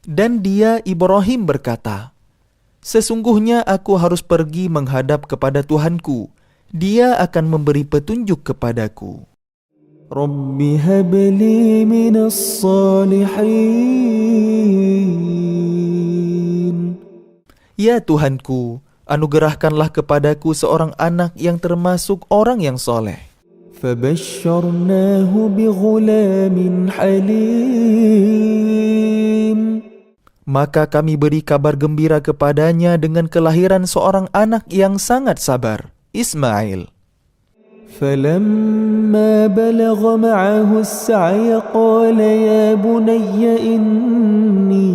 Dan dia Ibrahim berkata, sesungguhnya aku harus pergi menghadap kepada Tuhanku. Dia akan memberi petunjuk kepadaku. رب هب لي من الصالحين. Ya Tuhanku, anugerahkanlah kepadaku seorang anak yang termasuk orang yang soleh. فبشرناه بغلام حليم. Maka kami beri kabar gembira kepadanya dengan kelahiran seorang anak yang sangat sabar, Ismail. فلما بلغ معه السعي قال يا بني إني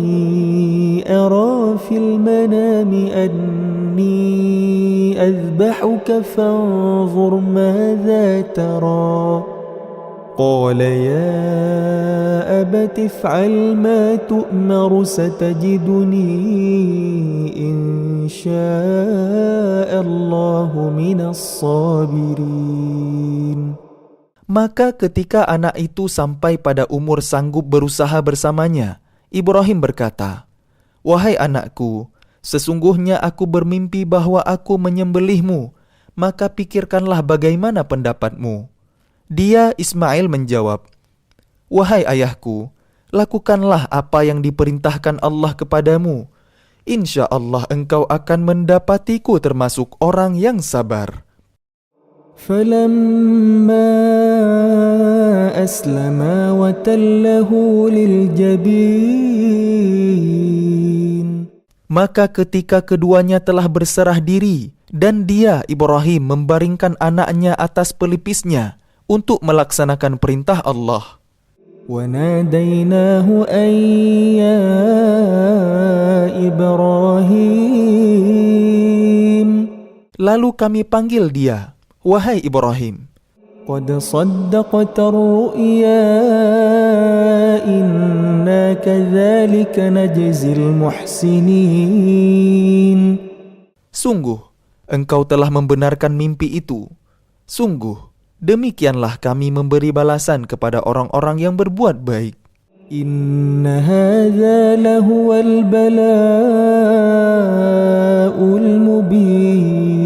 أرى في المنام أني أذبحك فانظر ماذا ترى. قال يا أبت افعل ما تؤمر ستجدني إن شاء الله من الصابرين. Maka ketika anak itu sampai pada umur sanggup berusaha bersamanya, Ibrahim berkata, "Wahai anakku, sesungguhnya aku bermimpi bahwa aku menyembelihmu, maka pikirkanlah bagaimana pendapatmu." Dia Ismail menjawab, "Wahai ayahku, lakukanlah apa yang diperintahkan Allah kepadamu. Insya Allah engkau akan mendapatiku termasuk orang yang sabar." فلما أسلما وتله للجبين. Maka ketika keduanya telah berserah diri dan dia Ibrahim membaringkan anaknya atas pelipisnya untuk melaksanakan perintah Allah, وَنَادَيْنَاهُ أَنْ يَا إِبْرَاهِيمُ. lalu kami panggil dia, "Wahai Ibrahim, قَدْ صَدَّقْتَ الرُّؤْيَا إِنَّا كَذَلِكَ نَجْزِي الْمُحْسِنِينَ." sungguh engkau telah membenarkan mimpi itu. Sungguh demikianlah kami memberi balasan kepada orang-orang yang berbuat baik. إِنَّ هَذَا لَهُوَ الْبَلَاءُ الْمُبِينُ.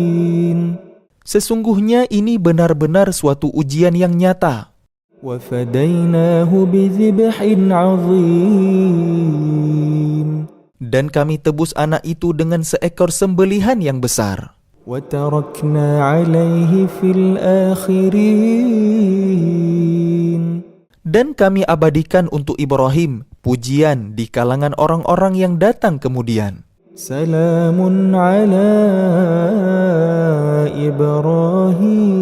Sesungguhnya ini benar-benar suatu ujian yang nyata. وَفَدَيْنَاهُ بِذِبْحٍ عَظِيمٍ. Dan kami tebus anak itu dengan seekor sembelihan yang besar. وَتَرَكْنَا عَلَيْهِ فِي الْآخِرِينَ. Dan kami abadikan untuk Ibrahim pujian di kalangan orang-orang yang datang kemudian. سَلَامٌ عَلَى إِبْرَاهِيمَ.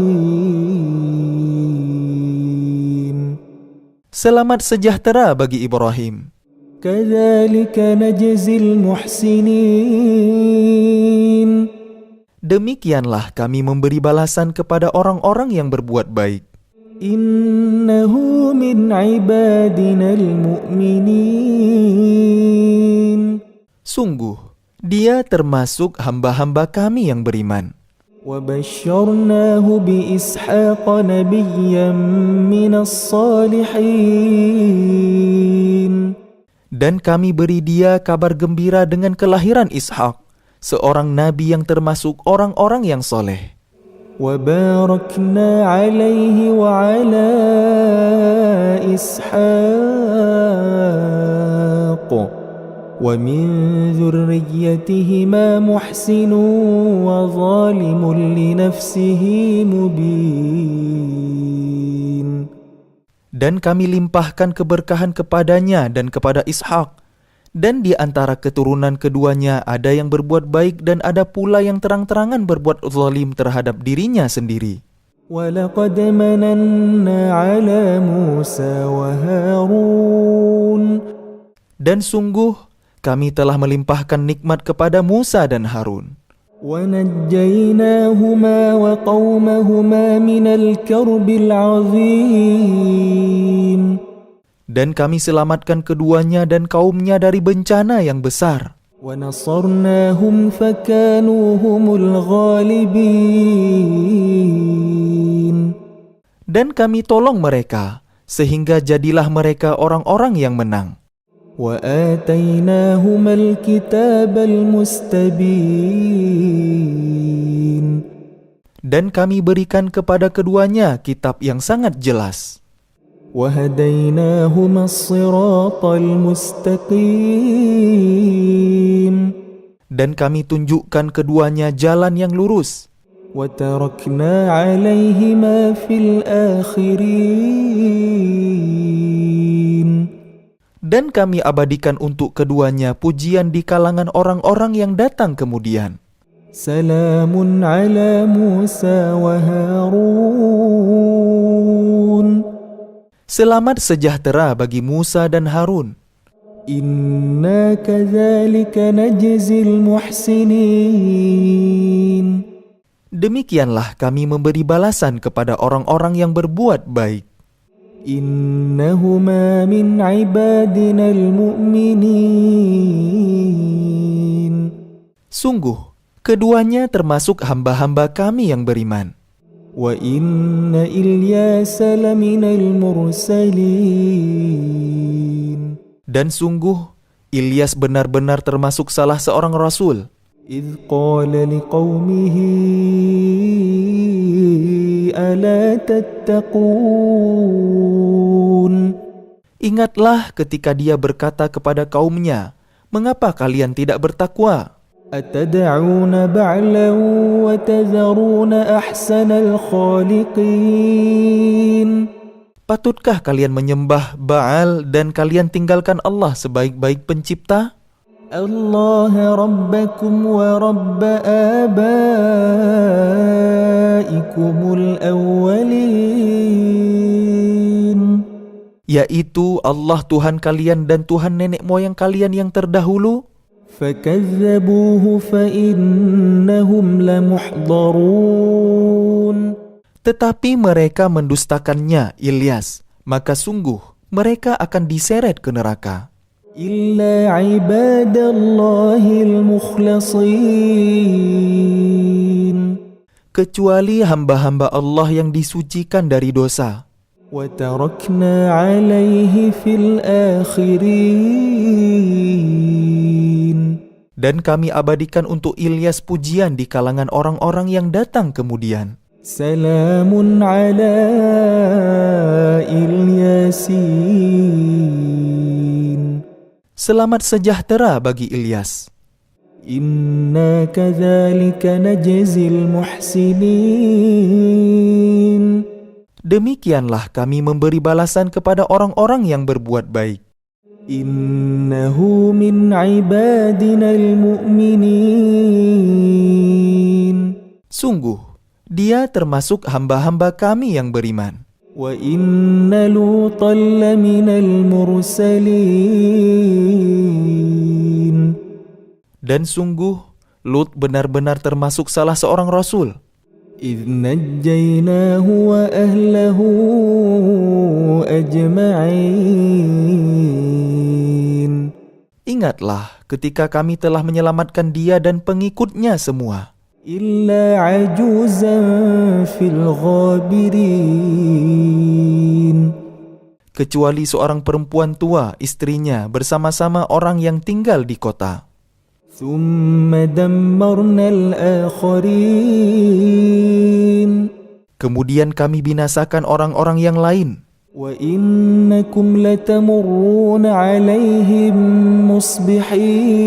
Selamat sejahtera bagi Ibrahim. كَذَلِكَ نَجْزِي الْمُحْسِنِينَ. Demikianlah kami memberi balasan kepada orang-orang yang berbuat baik. إِنَّهُ مِنْ عِبَادِنَا الْمُؤْمِنِينَ. Sungguh, dia termasuk hamba-hamba kami yang beriman. وَبَشَّرْنَاهُ بِإِسْحَاقَ نَبِيًّا مِنَ الصَّالِحِينَ. Dan kami beri dia kabar gembira dengan kelahiran Ishak, seorang nabi yang termasuk orang-orang yang soleh. وَبَارَكْنَا عَلَيْهِ وَعَلَى إِسْحَاقَ وَمِنْ ذُرِّيَّتِهِمَا مُحْسِنٌ وَظَالِمٌ لِنَفْسِهِ مُبِينٌ. Dan kami limpahkan keberkahan kepadanya dan kepada Ishak. Dan di antara keturunan keduanya ada yang berbuat baik dan ada pula yang terang-terangan berbuat zalim terhadap dirinya sendiri. وَلَقَدْ مَنَنَّا عَلَى مُوسَى وَهَارُونَ. Dan sungguh kami telah melimpahkan nikmat kepada Musa dan Harun. ونجيناهما وقومهما من الكرب العظيم. Dan kami selamatkan keduanya dan kaumnya dari bencana yang besar. ونصرناهم فكانوا هم الغالبين. Dan kami tolong mereka, sehingga jadilah mereka orang-orang yang menang. وآتيناهما الكتاب المستبين. Dan kami berikan kepada keduanya kitab yang sangat jelas. وهديناهما الصراط المستقيم. Dan kami tunjukkan keduanya jalan yang lurus. وتركنا عليهما في الآخرين. Dan kami abadikan untuk keduanya pujian di kalangan orang-orang yang datang kemudian. سلام على موسى وهارون. Selamat sejahtera bagi Musa dan Harun. إنا كذلك نجزي المحسنين. Demikianlah kami memberi balasan kepada orang-orang yang berbuat baik. إنهما من عبادنا المؤمنين. Sungguh, keduanya termasuk hamba-hamba kami yang beriman. وإن إلياس لمن المرسلين. Dan sungguh, Ilyas benar-benar termasuk salah seorang rasul. إذ قال لقومه ألا تتقون. Ingatlah ketika dia berkata kepada kaumnya, "Mengapa kalian tidak bertakwa? أتدعون بعلا وتذرون أحسن الخالقين. Patutkah kalian menyembah Baal dan kalian tinggalkan Allah sebaik-baik pencipta? الله ربكم ورب آبائكم الأولين. Yaitu Allah Tuhan kalian dan Tuhan nenek moyang kalian yang terdahulu." فكذبوه فإنهم لمحضرون. Tetapi mereka mendustakannya, Ilyas, maka sungguh mereka akan diseret ke neraka. إلا عباد الله المخلصين. Kecuali hamba-hamba Allah yang disucikan dari dosa. وتركنا عليه في الآخرين. Dan kami abadikan untuk Ilyas pujian di kalangan orang-orang yang datang kemudian. سلام على الياسين. Selamat sejahtera bagi Ilyas. إنا كذلك نجزي المحسنين. Demikianlah kami memberi balasan kepada orang-orang yang berbuat baik. إنه من عبادنا المؤمنين. Sungguh, dia termasuk hamba-hamba kami yang beriman. وإن لوطا لمن المرسلين. Dan sungguh, Lut benar-benar termasuk salah seorang rasul. إذ نجيناه وأهله أجمعين. Ingatlah ketika kami telah menyelamatkan dia dan pengikutnya semua. إلا عجوزا في الغابرين. Kecuali seorang perempuan tua, istrinya, bersama-sama orang yang tinggal di kota. ثم دمرنا الآخرين. Kemudian kami binasakan orang-orang yang lain. وإنكم لتمرون عليهم مصبحين.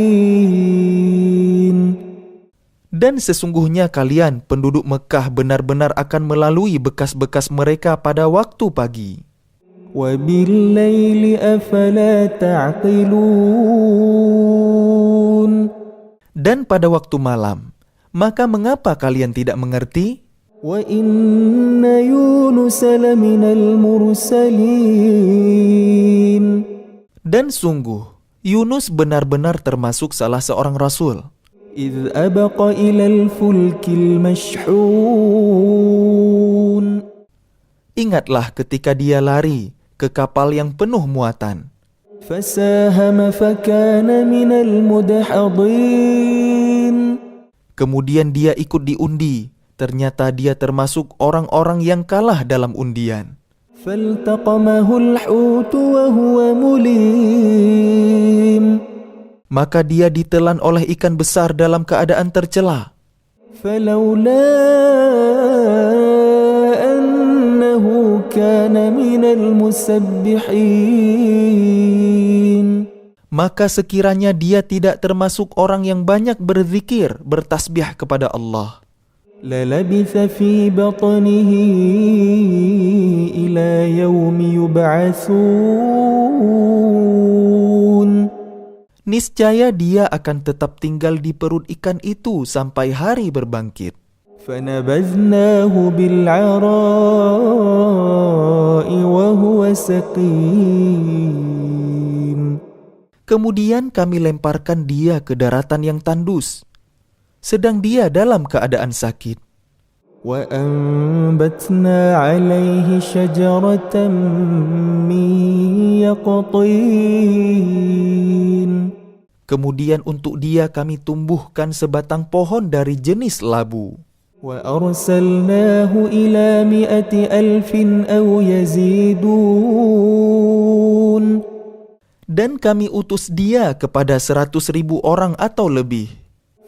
Dan sesungguhnya kalian, penduduk Mekah, benar-benar akan melalui bekas-bekas mereka pada waktu pagi. وبالليل أفلا تعقلون. Dan pada waktu malam, maka mengapa kalian tidak mengerti? وإن يونس لمن المرسلين. Dan sungguh, Yunus benar-benar termasuk salah seorang rasul. إذ أبق إلى الفلك المشحون. Ingatlah ketika dia lari ke kapal yang penuh muatan. فساهم فكان من المدحضين. Kemudian dia ikut diundi. Ternyata dia termasuk orang-orang yang kalah dalam undian. فالتقمه الحوت وهو مليم. Maka dia ditelan oleh ikan besar dalam keadaan tercela. فلولا أنه كان من المسبحين. Maka sekiranya dia tidak termasuk orang yang banyak berzikir, bertasbih kepada Allah, للبث في بطنه إلى يوم يبعثون. niscaya dia akan tetap tinggal di perut ikan itu sampai hari berbangkit. فنبذناه بالعراء وهو سقيم. Kemudian kami lemparkan dia ke daratan yang tandus, sedang dia dalam keadaan sakit. وأنبتنا عليه شجرة من يقطين. Kemudian untuk dia kami tumbuhkan sebatang pohon dari jenis labu. وأرسلناه إلى 100,000 أو يزيدون. Dan kami utus dia kepada 100.000 orang atau lebih.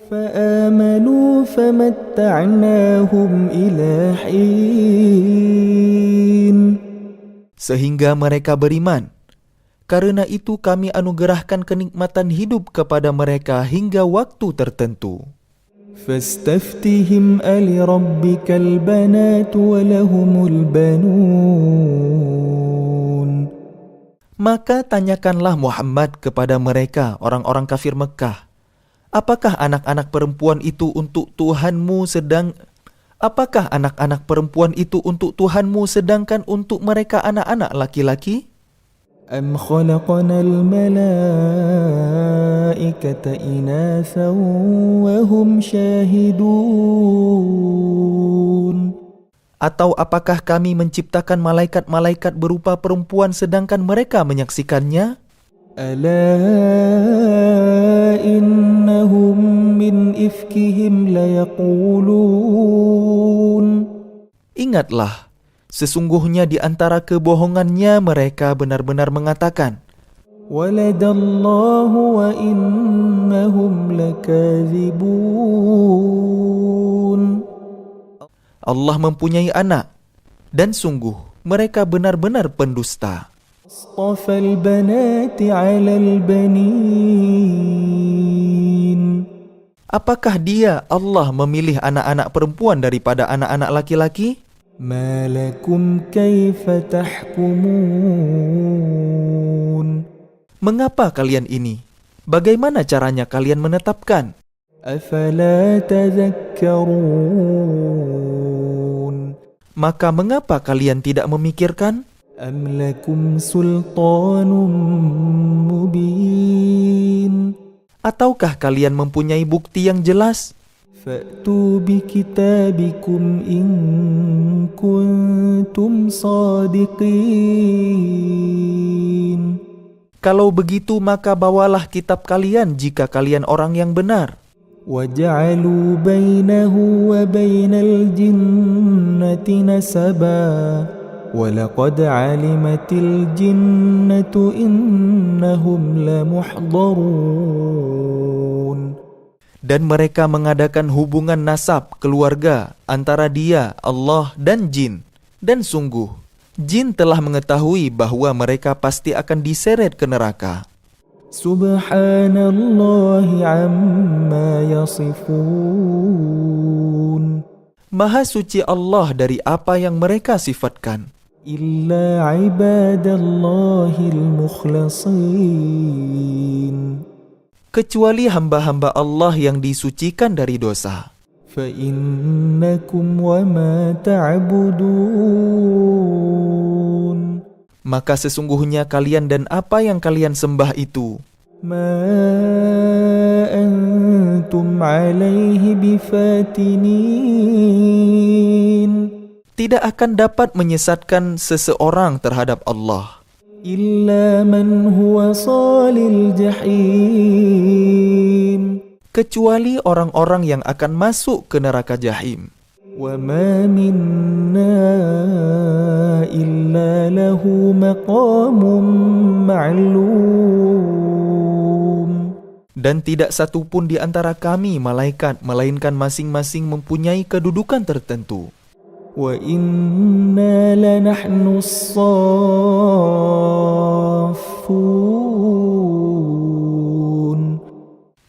فآمنوا فمتعناهم إلى حين. Sehingga mereka beriman. Karena itu kami anugerahkan kenikmatan hidup kepada mereka hingga waktu tertentu. فاستفتهم ألربك البنات ولهم البنون. Maka tanyakanlah Muhammad kepada mereka, orang-orang kafir Mekah. Apakah anak-anak perempuan itu untuk Tuhanmu sedangkan untuk mereka anak-anak laki-laki? أم خلقنا الملائكة إناثا وهم شاهدون. Atau apakah kami menciptakan malaikat-malaikat berupa perempuan sedangkan mereka menyaksikannya? ألا إنهم من إفكهم ليقولون. Ingatlah, sesungguhnya di antara kebohongannya mereka benar-benar mengatakan, ولد الله وإنهم لكاذبون. Allah mempunyai anak, dan sungguh mereka benar-benar pendusta. أصطفى البنات على البنين. Apakah dia, Allah, memilih anak-anak perempuan daripada anak-anak laki-laki? ما لكم كيف تحكمون. Mengapa kalian ini? Bagaimana caranya kalian menetapkan? أفلا تذكرون. Maka mengapa kalian tidak memikirkan? أم لكم سلطان مبين. Ataukah kalian mempunyai bukti yang jelas? فأتوا بكتابكم إن كنتم صادقين. Kalau begitu maka bawalah kitab kalian jika kalian orang yang benar. وجعلوا بينه وبين الجنة نسبا وَلَقَدْ عَلِمَتِ الْجِنَّةُ إِنَّهُمْ لَمُحْضَرُونَ. Dan mereka mengadakan hubungan nasab keluarga antara dia, Allah dan jin. Dan sungguh, jin telah mengetahui bahwa mereka pasti akan diseret ke neraka. Subhanallah amma yasifun. Maha suci Allah dari apa yang mereka sifatkan. Illa ibadallahil mukhlasin. Kecuali hamba-hamba Allah yang disucikan dari dosa. Fa innakum wa ma ta'budun. Maka sesungguhnya kalian dan apa yang kalian sembah itu Ma أنتم عليه بفاتنين Tidak akan dapat menyesatkan seseorang terhadap Allah, إلا من هو صال الجحيم kecuali orang-orang yang akan masuk ke neraka jahim. وما منا إلا له مقام معلوم Dan tidak satu pun di antara kami malaikat melainkan masing-masing mempunyai kedudukan tertentu. وإنا لنحن الصافون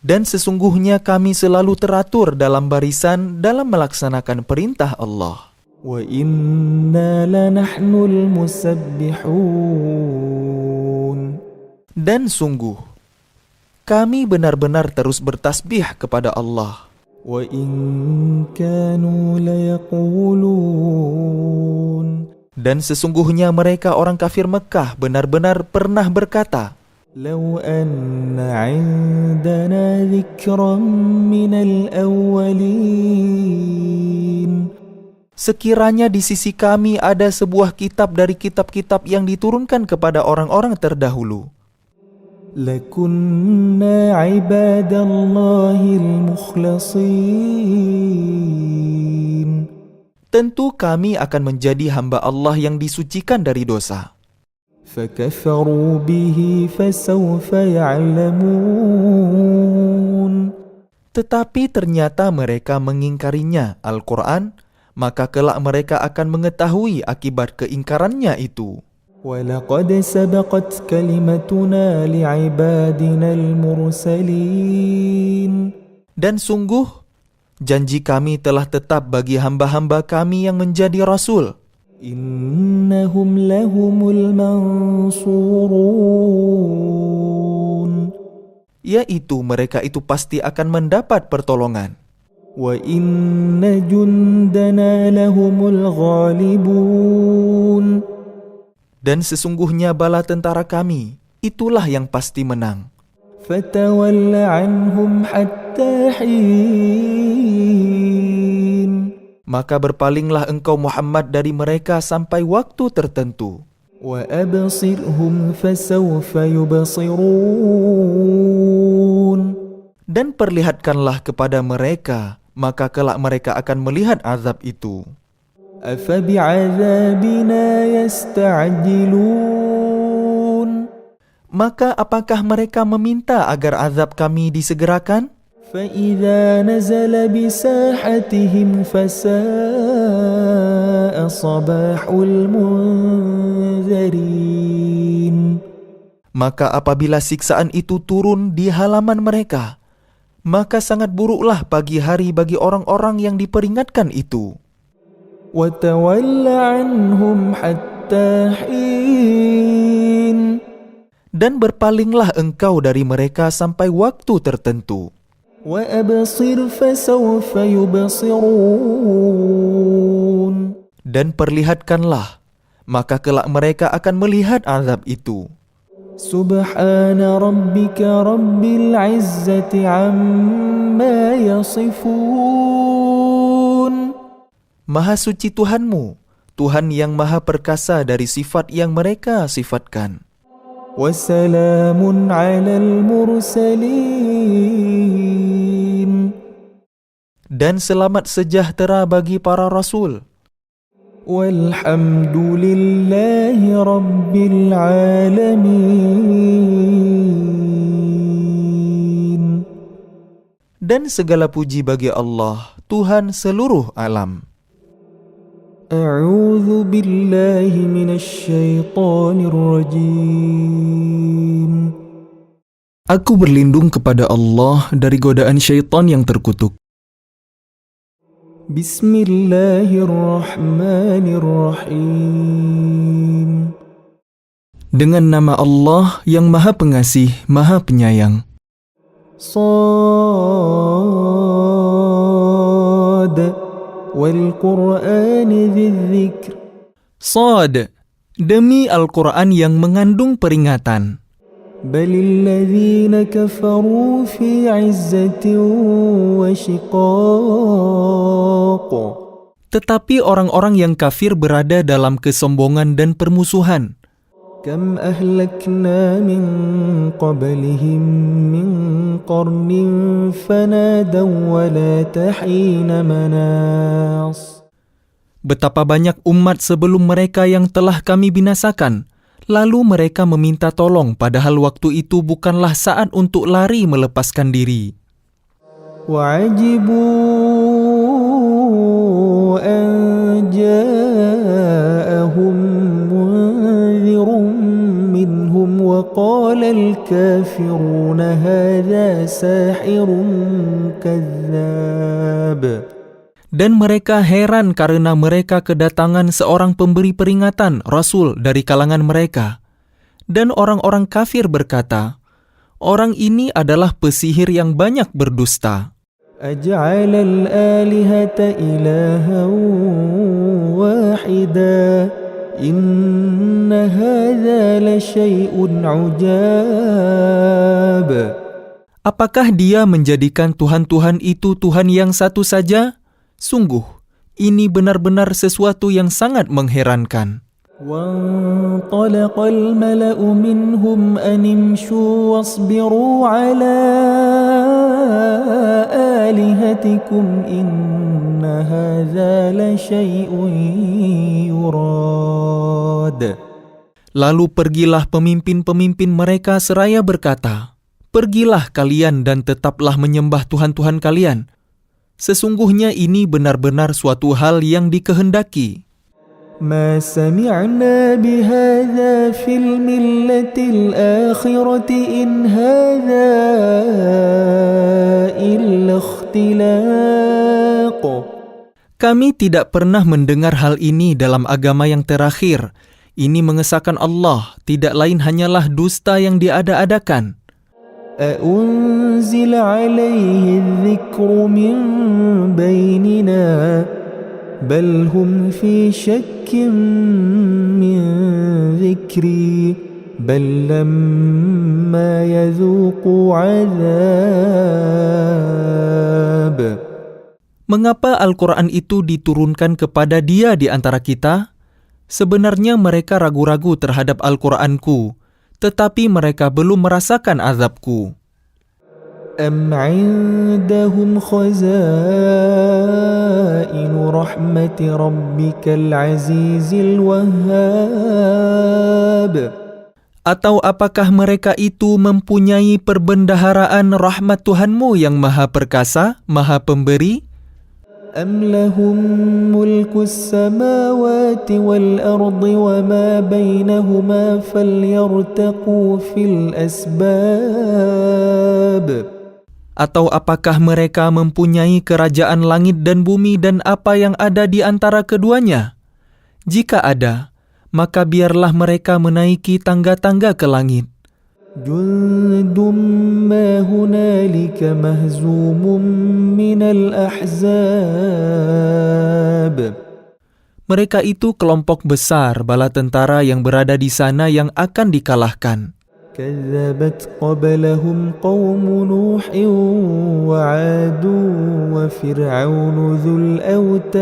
Dan sesungguhnya kami selalu teratur dalam barisan dalam melaksanakan perintah Allah. وإنا لنحن المسبحون Dan sungguh, kami benar-benar terus bertasbih kepada Allah. وإن كانوا ليقولون Dan sesungguhnya mereka orang kafir Mekah benar-benar pernah berkata, لو أن عندنا ذكرا من الأولين sekiranya di sisi kami ada sebuah kitab dari kitab-kitab yang diturunkan kepada orang-orang terdahulu, لكنا عباد الله المخلصين tentu kami akan menjadi hamba Allah yang disucikan dari dosa. فكفروا به فسوف يعلمون Tetapi ternyata mereka mengingkarinya, Al-Quran, maka kelak mereka akan mengetahui akibat keingkarannya itu. ولقد سبقت كلمتنا لعبادنا المرسلين Dan sungguh, janji kami telah tetap bagi hamba-hamba kami yang menjadi Rasul. إنهم لهم المنصورون Yaitu mereka itu pasti akan mendapat pertolongan. وإن جندنا لهم الغالبون Dan sesungguhnya bala tentara kami, itulah yang pasti menang. فتول عنهم حتى حين Maka berpalinglah engkau Muhammad dari mereka sampai waktu tertentu. وأبصرهم فسوف يبصرون Dan perlihatkanlah kepada mereka, maka kelak mereka akan melihat azab itu. أفبعذابنا يستعجلون Maka apakah mereka meminta agar azab kami disegerakan? فإذا نزل بساحتهم فساء صباح المنذرين Maka apabila siksaan itu turun di halaman mereka, maka sangat buruklah pagi hari bagi orang-orang yang diperingatkan itu. وتول عنهم حتى حين Dan berpalinglah engkau dari mereka sampai waktu tertentu. وأبصر فسوف يبصرون Dan perlihatkanlah, maka kelak mereka akan melihat azab itu. سبحان ربك رب العزة عما يصفون Maha suci Tuhanmu, Tuhan yang maha perkasa dari sifat yang mereka sifatkan. وسلام على المرسلين Dan selamat sejahtera bagi para rasul. والحمد لله رب العالمين Dan segala puji bagi Allah, Tuhan seluruh alam. أعوذ بالله من الشيطان الرجيم Aku berlindung kepada Allah dari godaan syaitan yang terkutuk. بسم الله الرحمن الرحيم Dengan nama Allah yang Maha Pengasih, Maha Penyayang. صاد والقرآن ذي الذكر Shad, demi Al-Quran yang mengandung peringatan. بل الذين كفروا في عزة وشقاق. Tetapi orang-orang yang kafir berada dalam kesombongan dan permusuhan. كم أهلكنا من قبلهم من قرن فنادوا ولا حين مناص. Betapa banyak umat sebelum mereka yang telah kami binasakan, lalu mereka meminta tolong padahal waktu itu bukanlah saat untuk lari melepaskan diri. وعجبوا أن جاءهم منذر منهم وقال الكافرون هذا ساحر كذاب. Dan mereka heran karena mereka kedatangan seorang pemberi peringatan, Rasul dari kalangan mereka. Dan orang-orang kafir berkata, orang ini adalah pesihir yang banyak berdusta. أجعل الآلهة إلها واحدا إن هذا لشيء عجاب. Apakah dia menjadikan Tuhan-Tuhan itu Tuhan yang satu saja? Sungguh, ini benar-benar sesuatu yang sangat mengherankan. وانطلق الملأ منهم أن امشوا واصبروا على آلهتكم إن هذا لشيء يراد. Lalu pergilah pemimpin-pemimpin mereka seraya berkata, pergilah kalian dan tetaplah menyembah Tuhan-Tuhan kalian. Sesungguhnya ini benar-benar suatu hal yang dikehendaki. ما سمعنا بهذا في الملة الآخرة إن هذا إلا اختلاق. Kami tidak pernah mendengar hal ini dalam agama yang terakhir. Ini mengesahkan Allah, tidak lain hanyalah dusta yang diada-adakan. أأنزل عليه الذكر من بيننا بل هم في شك من ذكري بل لما يذوقوا عذاب. Mengapa Al-Quran itu diturunkan kepada dia di antara kita? Sebenarnya mereka ragu-ragu terhadap Al-Quranku, tetapi mereka belum merasakan azabku. أم عندهم خزائن رحمة ربك العزيز الوهاب. Atau apakah mereka itu mempunyai perbendaharaan rahmat Tuhanmu yang maha perkasa, maha pemberi? أم لهم ملك السماوات والأرض وما بينهما فليرتقوا في الأسباب. Atau apakah mereka mempunyai kerajaan langit dan bumi dan apa yang ada di antara keduanya? Jika ada, maka biarlah mereka menaiki tangga-tangga ke langit. جند ما هنالك مهزوم من الأحزاب. Mereka itu kelompok besar bala tentara yang berada di sana yang akan dikalahkan. كذبت قبلهم قوم نوح وعاد وفرعون ذو الأوتاد.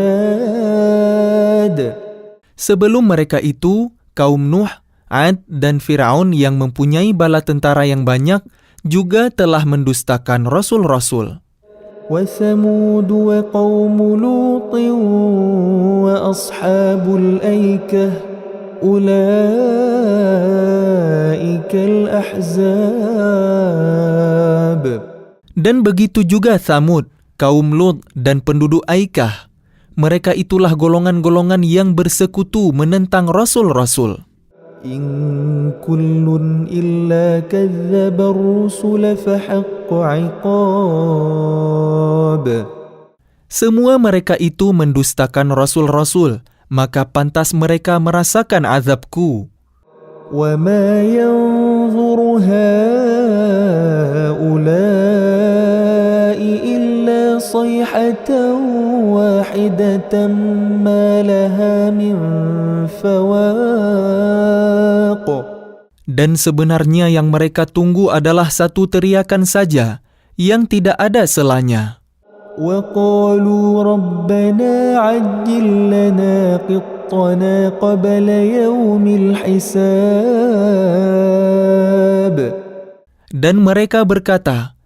Sebelum mereka itu, kaum Nuh, Ad, dan Fir'aun yang mempunyai bala tentara yang banyak juga telah mendustakan rasul-rasul. وثمود وقوم لوط وأصحاب الأيكة أولئك الأحزاب. Dan begitu juga Thamud, kaum Lut, dan penduduk Aikah. Mereka itulah golongan-golongan yang bersekutu menentang rasul-rasul. إن كل إلا كذب الرسل فحق عقاب. Semua mereka itu mendustakan rasul-rasul, maka pantas mereka merasakan azabku. وما ينظر هؤلاء إلا صيحة واحدة ما لها من فواق. Dan sebenarnya yang mereka tunggu adalah satu teriakan saja yang tidak ada selanya. وقالوا ربنا عجل لنا قطنا قبل يوم الحساب. Dan mereka berkata,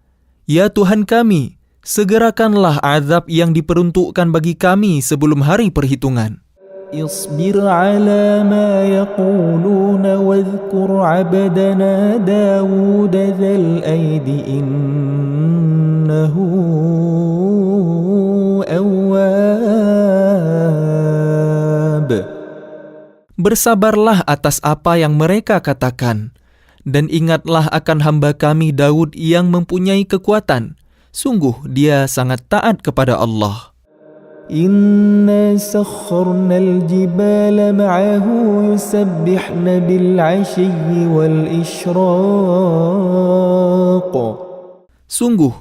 "Ya Tuhan kami, segerakanlah azab yang diperuntukkan bagi kami sebelum hari perhitungan." اصبر على ما يقولون واذكر عبدنا داود ذا الأيد إنه أواب. Bersabarlah atas apa yang mereka katakan, dan ingatlah akan hamba kami Daud yang mempunyai kekuatan. Sungguh dia sangat taat kepada Allah. إنا سخرنا الجبال معه يسبحن بالعشي والإشراق. Sungguh,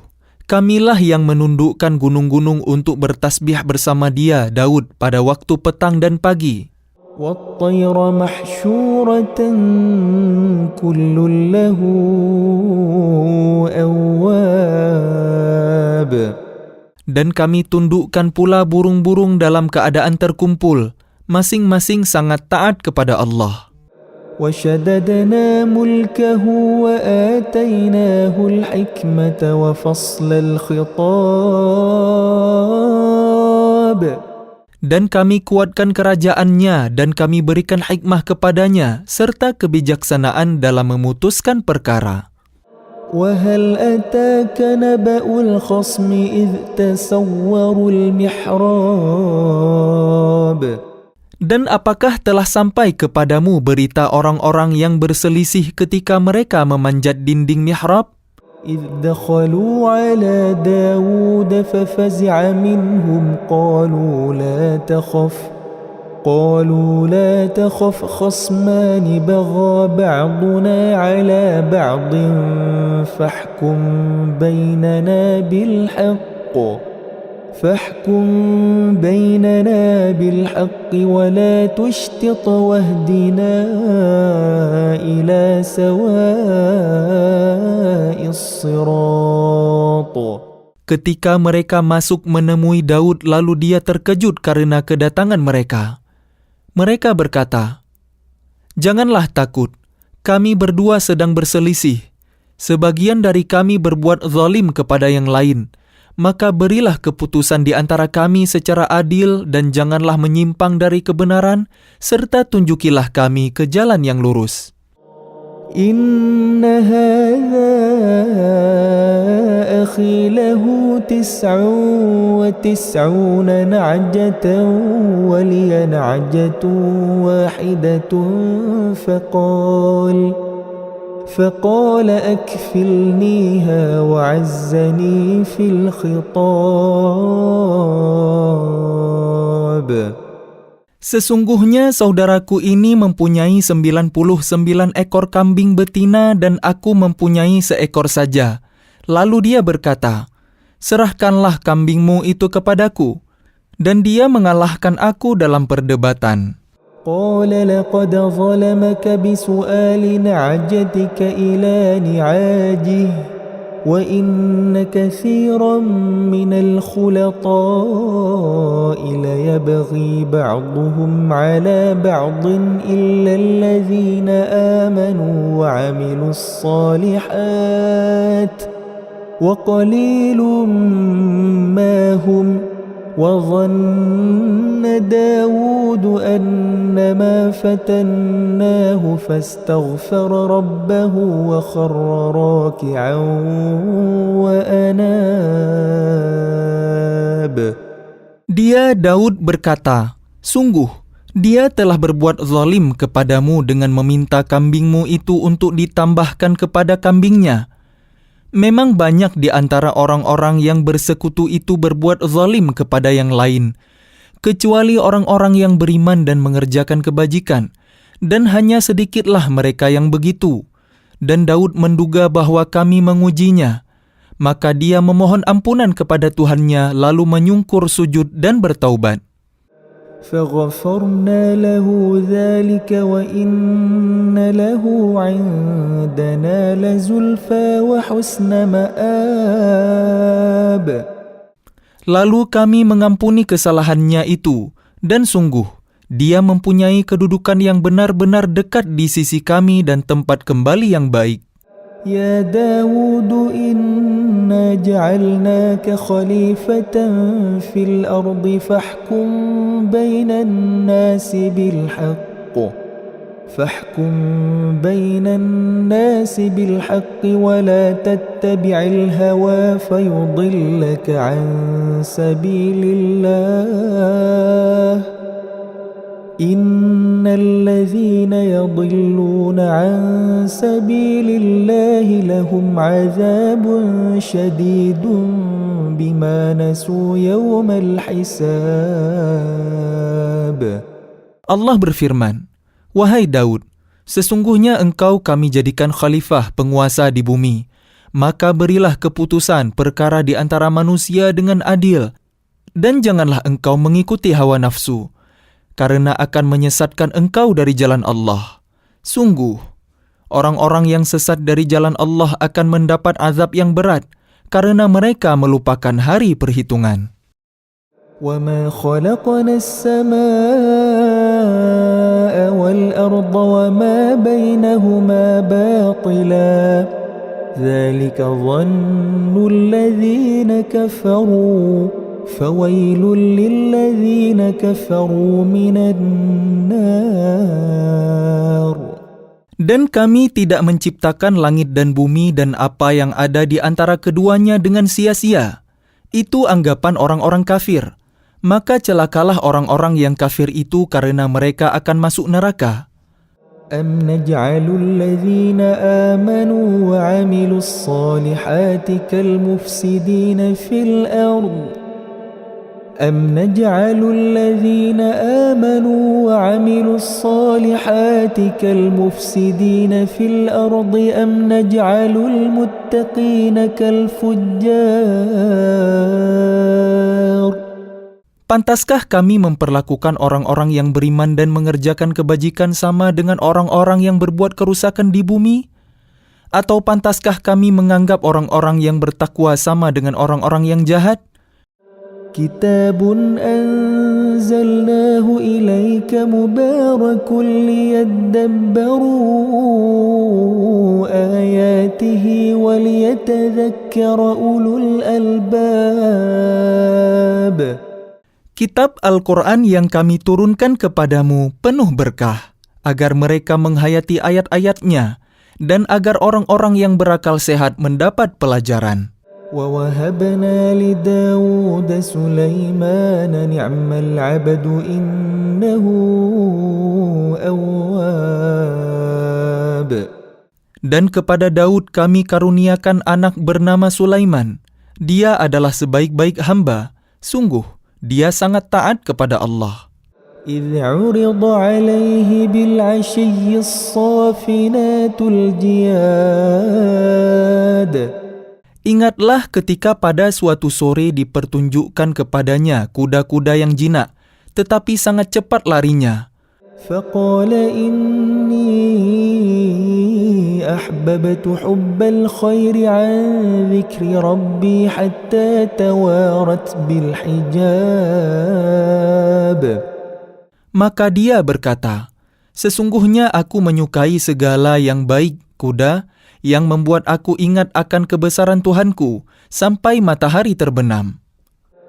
kamilah yang menundukkan gunung-gunung untuk bertasbih bersama dia, Daud, pada waktu petang dan pagi. والطير محشورة كل له أواب. Dan kami tundukkan pula burung-burung dalam keadaan terkumpul, masing-masing sangat taat kepada Allah. وشددنا ملكه وآتيناه الحكمة وفصل الخطاب. Dan kami kuatkan kerajaannya dan kami berikan hikmah kepadanya serta kebijaksanaan dalam memutuskan perkara. وهل أتاك نبأ الخصم إذ تسوروا المحراب. Dan apakah telah sampai kepadamu berita orang-orang yang berselisih ketika mereka memanjat dinding mihrab? إذ دخلوا على داود ففزع منهم قالوا لا تخف خصمان بغى بعضنا على بعض فاحكم بيننا بالحق ولا تشطط واهدنا إلى سواء الصراط. Ketika mereka masuk menemui Daud, lalu dia terkejut karena kedatangan mereka. Mereka berkata, "Janganlah takut, kami berdua sedang berselisih. Sebagian dari kami berbuat zalim kepada yang lain. Maka berilah keputusan di antara kami secara adil dan janganlah menyimpang dari kebenaran, serta tunjukilah kami ke jalan yang lurus." إن هذا أخي له 99 نعجة ولي نعجة واحدة فقال أكفلنيها وعزني في الخطاب. Sesungguhnya saudaraku ini mempunyai 99 ekor kambing betina dan aku mempunyai seekor saja. Lalu dia berkata, "Serahkanlah kambingmu itu kepadaku." Dan dia mengalahkan aku dalam perdebatan. قال لقد ظلمك بسؤال نعجتك إلى نعاجه وإن كثيرا من الخلطاء ليبغي بعضهم على بعض إلا الذين آمنوا وعملوا الصالحات وقليل ما هم وظن داود أنما فتناه فاستغفر ربه وخر راكعا وأناب. Dia Daud berkata, "Sungguh, dia telah berbuat zalim kepadamu dengan meminta kambingmu itu untuk ditambahkan kepada kambingnya. Memang banyak di antara orang-orang yang bersekutu itu berbuat zalim kepada yang lain, kecuali orang-orang yang beriman dan mengerjakan kebajikan, dan hanya sedikitlah mereka yang begitu. Dan Daud menduga bahwa kami mengujinya, maka dia memohon ampunan kepada Tuhannya lalu menyungkur sujud dan bertaubat. فغفرنا له ذلك وإن له عندنا لزلفى وحسن مآب. Lalu kami mengampuni kesalahannya itu, dan sungguh, dia mempunyai kedudukan yang benar-benar dekat di sisi kami dan tempat kembali yang baik. يا داود إنا جعلناك خليفة في الأرض فاحكم بين الناس بالحق ولا تتبع الهوى فيضلك عن سبيل الله إن الذين يضلون عن سبيل الله لهم عذاب شديد بما نسوا يوم الحساب. Allah berfirman, "Wahai Daud, sesungguhnya engkau kami jadikan khalifah penguasa di bumi. Maka berilah keputusan perkara di antara manusia dengan adil, dan janganlah engkau mengikuti hawa nafsu, karena akan menyesatkan engkau dari jalan Allah. Sungguh, orang-orang yang sesat dari jalan Allah akan mendapat azab yang berat, karena mereka melupakan hari perhitungan." وَمَا خَلَقْنَا السَّمَاءَ وَالْأَرْضَ وَمَا بَيْنَهُمَا بَاطِلًا ذَلِكَ ظَنُّ الَّذِينَ كَفَرُوا فَوَيْلٌ لِلَّذِينَ كَفَرُوا مِنَ النَّارِ. Dan kami tidak menciptakan langit dan bumi dan apa yang ada di antara keduanya dengan sia-sia. Itu anggapan orang-orang kafir. Maka celakalah orang-orang yang kafir itu karena mereka akan masuk neraka. أَمْ نَجْعَلُ الَّذِينَ آمَنُوا وَعَمِلُوا الصَّالِحَاتِ كَالْمُفْسِدِينَ فِي الْأَرْضِ أَمْ نَجْعَلُ الَّذِينَ آمَنُوا وَعَمِلُوا الصَّالِحَاتِ كَالْمُفْسِدِينَ فِي الْأَرْضِ أَمْ نَجْعَلُ الْمُتَّقِينَ كَالْفُجَّارِ. Pantaskah kami memperlakukan orang-orang yang beriman dan mengerjakan kebajikan sama dengan orang-orang yang berbuat kerusakan di bumi? Atau pantaskah kami menganggap orang-orang yang bertakwa sama dengan orang-orang yang jahat? كتاب أنزلناه إليك مبارك ليدبروا آياته وليتذكر أولو الألباب. Kitab Al-Quran yang kami turunkan kepadamu penuh berkah, agar mereka menghayati ayat-ayatnya, dan agar orang-orang yang berakal sehat mendapat pelajaran. وَوَهَبْنَا لِدَاوُودَ سُلَيْمَانَ نِعْمَ الْعَبْدُ إِنَّهُ أَوَّابٌ. Dan kepada Daud kami karuniakan anak bernama Sulaiman. Dia adalah sebaik-baik hamba. Sungguh, dia sangat taat kepada Allah. إِذْ عُرِضَ عَلَيْهِ بِالْعَشِيِّ الصَّافِنَاتُ الْجِيَادُ. Ingatlah ketika pada suatu sore dipertunjukkan kepadanya kuda-kuda yang jinak, tetapi sangat cepat larinya. فَقَالَ إِنِّي أَحْبَبْتُ حُبَّ الْخَيْرِ عَنْ ذِكْرِ رَبِّي حَتَّى تَوَارَتْ بِالْحِجَابِ. Maka dia berkata, "Sesungguhnya aku menyukai segala yang baik kuda, yang membuat aku ingat akan kebesaran Tuhanku sampai matahari terbenam."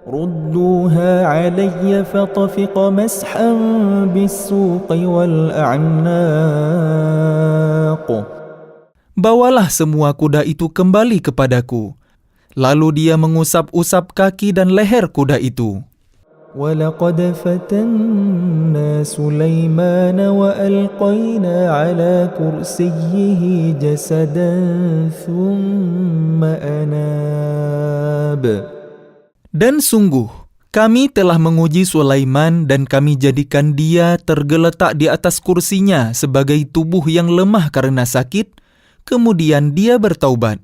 رُدُّوهَا عَلَيَّ فَطَفِقَ مَسْحًا بِالسُّوقِ وَالْأَعْنَاقِ. Bawalah semua kuda itu kembali kepadaku. Lalu dia mengusap-usap kaki dan leher kuda itu. وَلَقَدْ فَتَنَّا سُلَيْمَانَ وَأَلْقَيْنَا عَلَى كُرْسِيِّهِ جَسَدًا ثُمَّ أَنَابَ. Dan sungguh, kami telah menguji Sulaiman dan kami jadikan dia tergeletak di atas kursinya sebagai tubuh yang lemah karena sakit, kemudian dia bertaubat.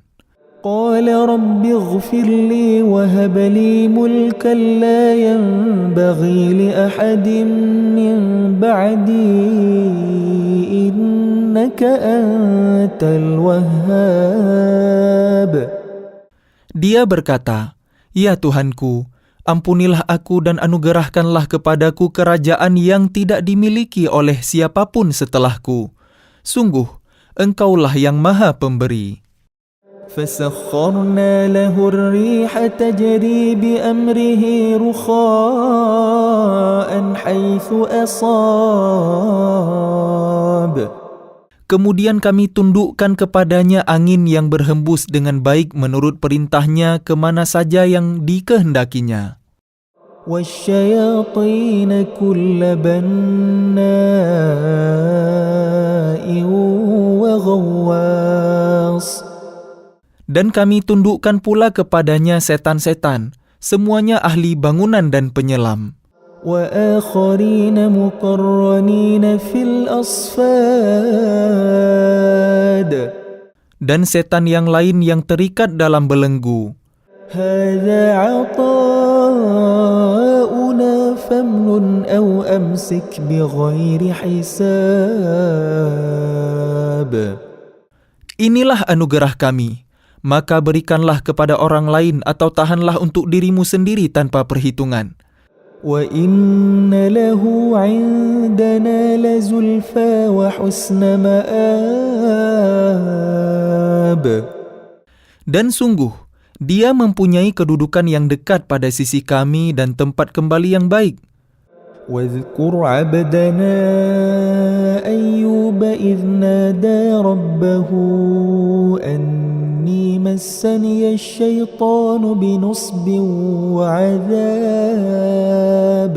قال رب اغفر لي وهب لي ملكا لا ينبغي لأحد من بعدي إنك أنت الوهاب. Dia berkata, "Ya Tuhanku, ampunilah aku dan anugerahkanlah kepadaku kerajaan yang tidak dimiliki oleh siapapun setelahku. Sungguh, Engkaulah yang Maha Pemberi." فسخرنا له الريح تجري بأمره رخاء حيث أصاب. Kemudian kami tundukkan kepadanya angin yang berhembus dengan baik menurut perintahnya kemana saja yang dikehendakinya. والشياطين كل بناء وغواص. Dan kami tundukkan pula kepadanya setan-setan, semuanya ahli bangunan dan penyelam. وآخرين مقرنين في الأصفاد. Dan setan yang lain yang terikat dalam belenggu. هذا عطاؤنا فامنن أو أمسك بغير حساب. Inilah anugerah kami, maka berikanlah kepada orang lain atau tahanlah untuk dirimu sendiri tanpa perhitungan. وَإِنَّ لَهُ عِندَنَا لَزُلْفَى وَحُسْنَ مَآبٍ. Dan sungguh, dia mempunyai kedudukan yang dekat pada sisi kami dan tempat kembali yang baik. وَاذْكُرْ عَبْدَنَا أَيُّوبَ إِذْ نَادَى رَبَّهُ أَنِّي مَسَّنِيَ الشَّيْطَانُ بِنُصْبٍ وَعَذَابٍ.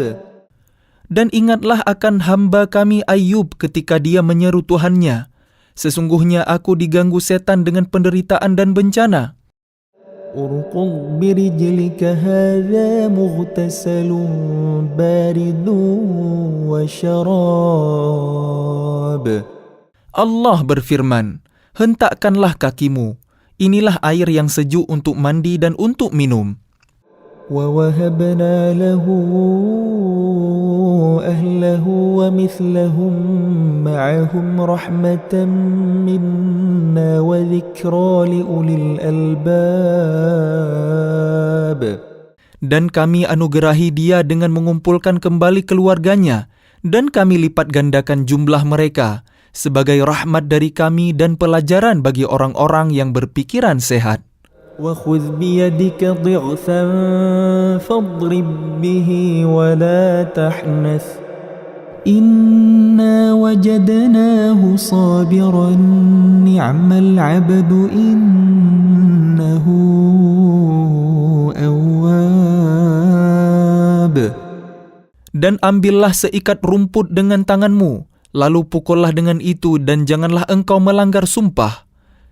Dan ingatlah akan hamba kami Ayub ketika dia menyeru Tuhannya, "Sesungguhnya aku diganggu setan dengan penderitaan dan bencana." اركض برجلك هذا مغتسل بارد وشراب. Allah berfirman, "Hentakkanlah kakimu, inilah air yang sejuk untuk mandi dan untuk minum." ووهبنا له أهله ومثلهم معهم رحمة منا وذكرى لأولي الألباب. Dan kami anugerahi dia dengan mengumpulkan kembali keluarganya, dan kami lipat gandakan jumlah mereka sebagai rahmat dari kami dan pelajaran bagi orang-orang yang berpikiran sehat. وخذ بيدك ضغثا فاضرب به ولا تحنث إنا وجدناه صابرا نعم العبد إنه أواب. Dan ambillah seikat rumput dengan tanganmu, lalu pukullah dengan itu dan janganlah engkau melanggar sumpah.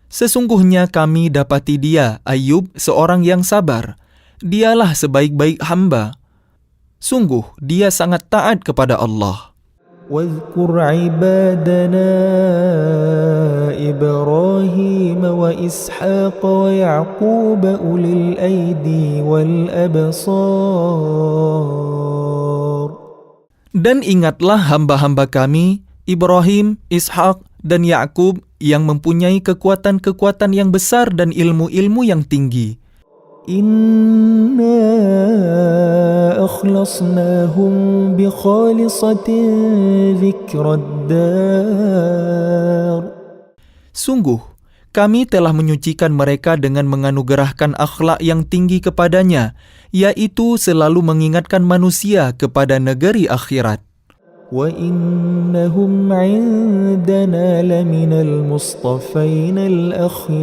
Sesungguhnya kami dapati dia, Ayub, seorang yang sabar. Dialah sebaik-baik hamba. Sungguh, dia sangat taat kepada Allah. واذكر عبادنا إبراهيم وإسحاق ويعقوب أولي الأيدي والأبصار. Dan ingatlah hamba-hamba kami, Ibrahim, Ishak, dan Yakub yang mempunyai kekuatan-kekuatan yang besar dan ilmu-ilmu yang tinggi. Inna akhlasnahum bi khalisatin dzikraddar. Sungguh, kami telah menyucikan mereka dengan menganugerahkan akhlak yang tinggi kepadanya, yaitu selalu mengingatkan manusia kepada negeri akhirat. وَإِنَّهُمْ عِندَنَا لَمِنَ الْمُصْطَفَيْنَ الْأَخْيَارِ.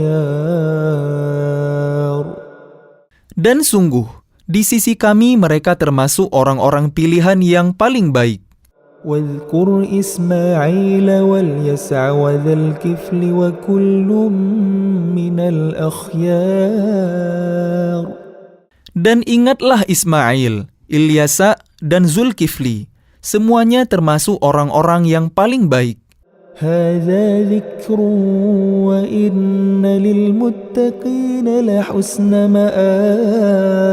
Dan sungguh, di sisi kami mereka termasuk orang-orang pilihan yang paling baik. وَاذْكُرْ إِسْمَاعِيلَ وَالْيَسَعَ وَذَا الْكِفْلِ وَكُلٌّ مِّنَ الْأَخْيَارِ. Dan ingatlah Ismail, Ilyasa, dan Zulkifli. Semuanya termasuk orang-orang yang paling baik. هذا ذكر وإن للمتقين لحسن مآب.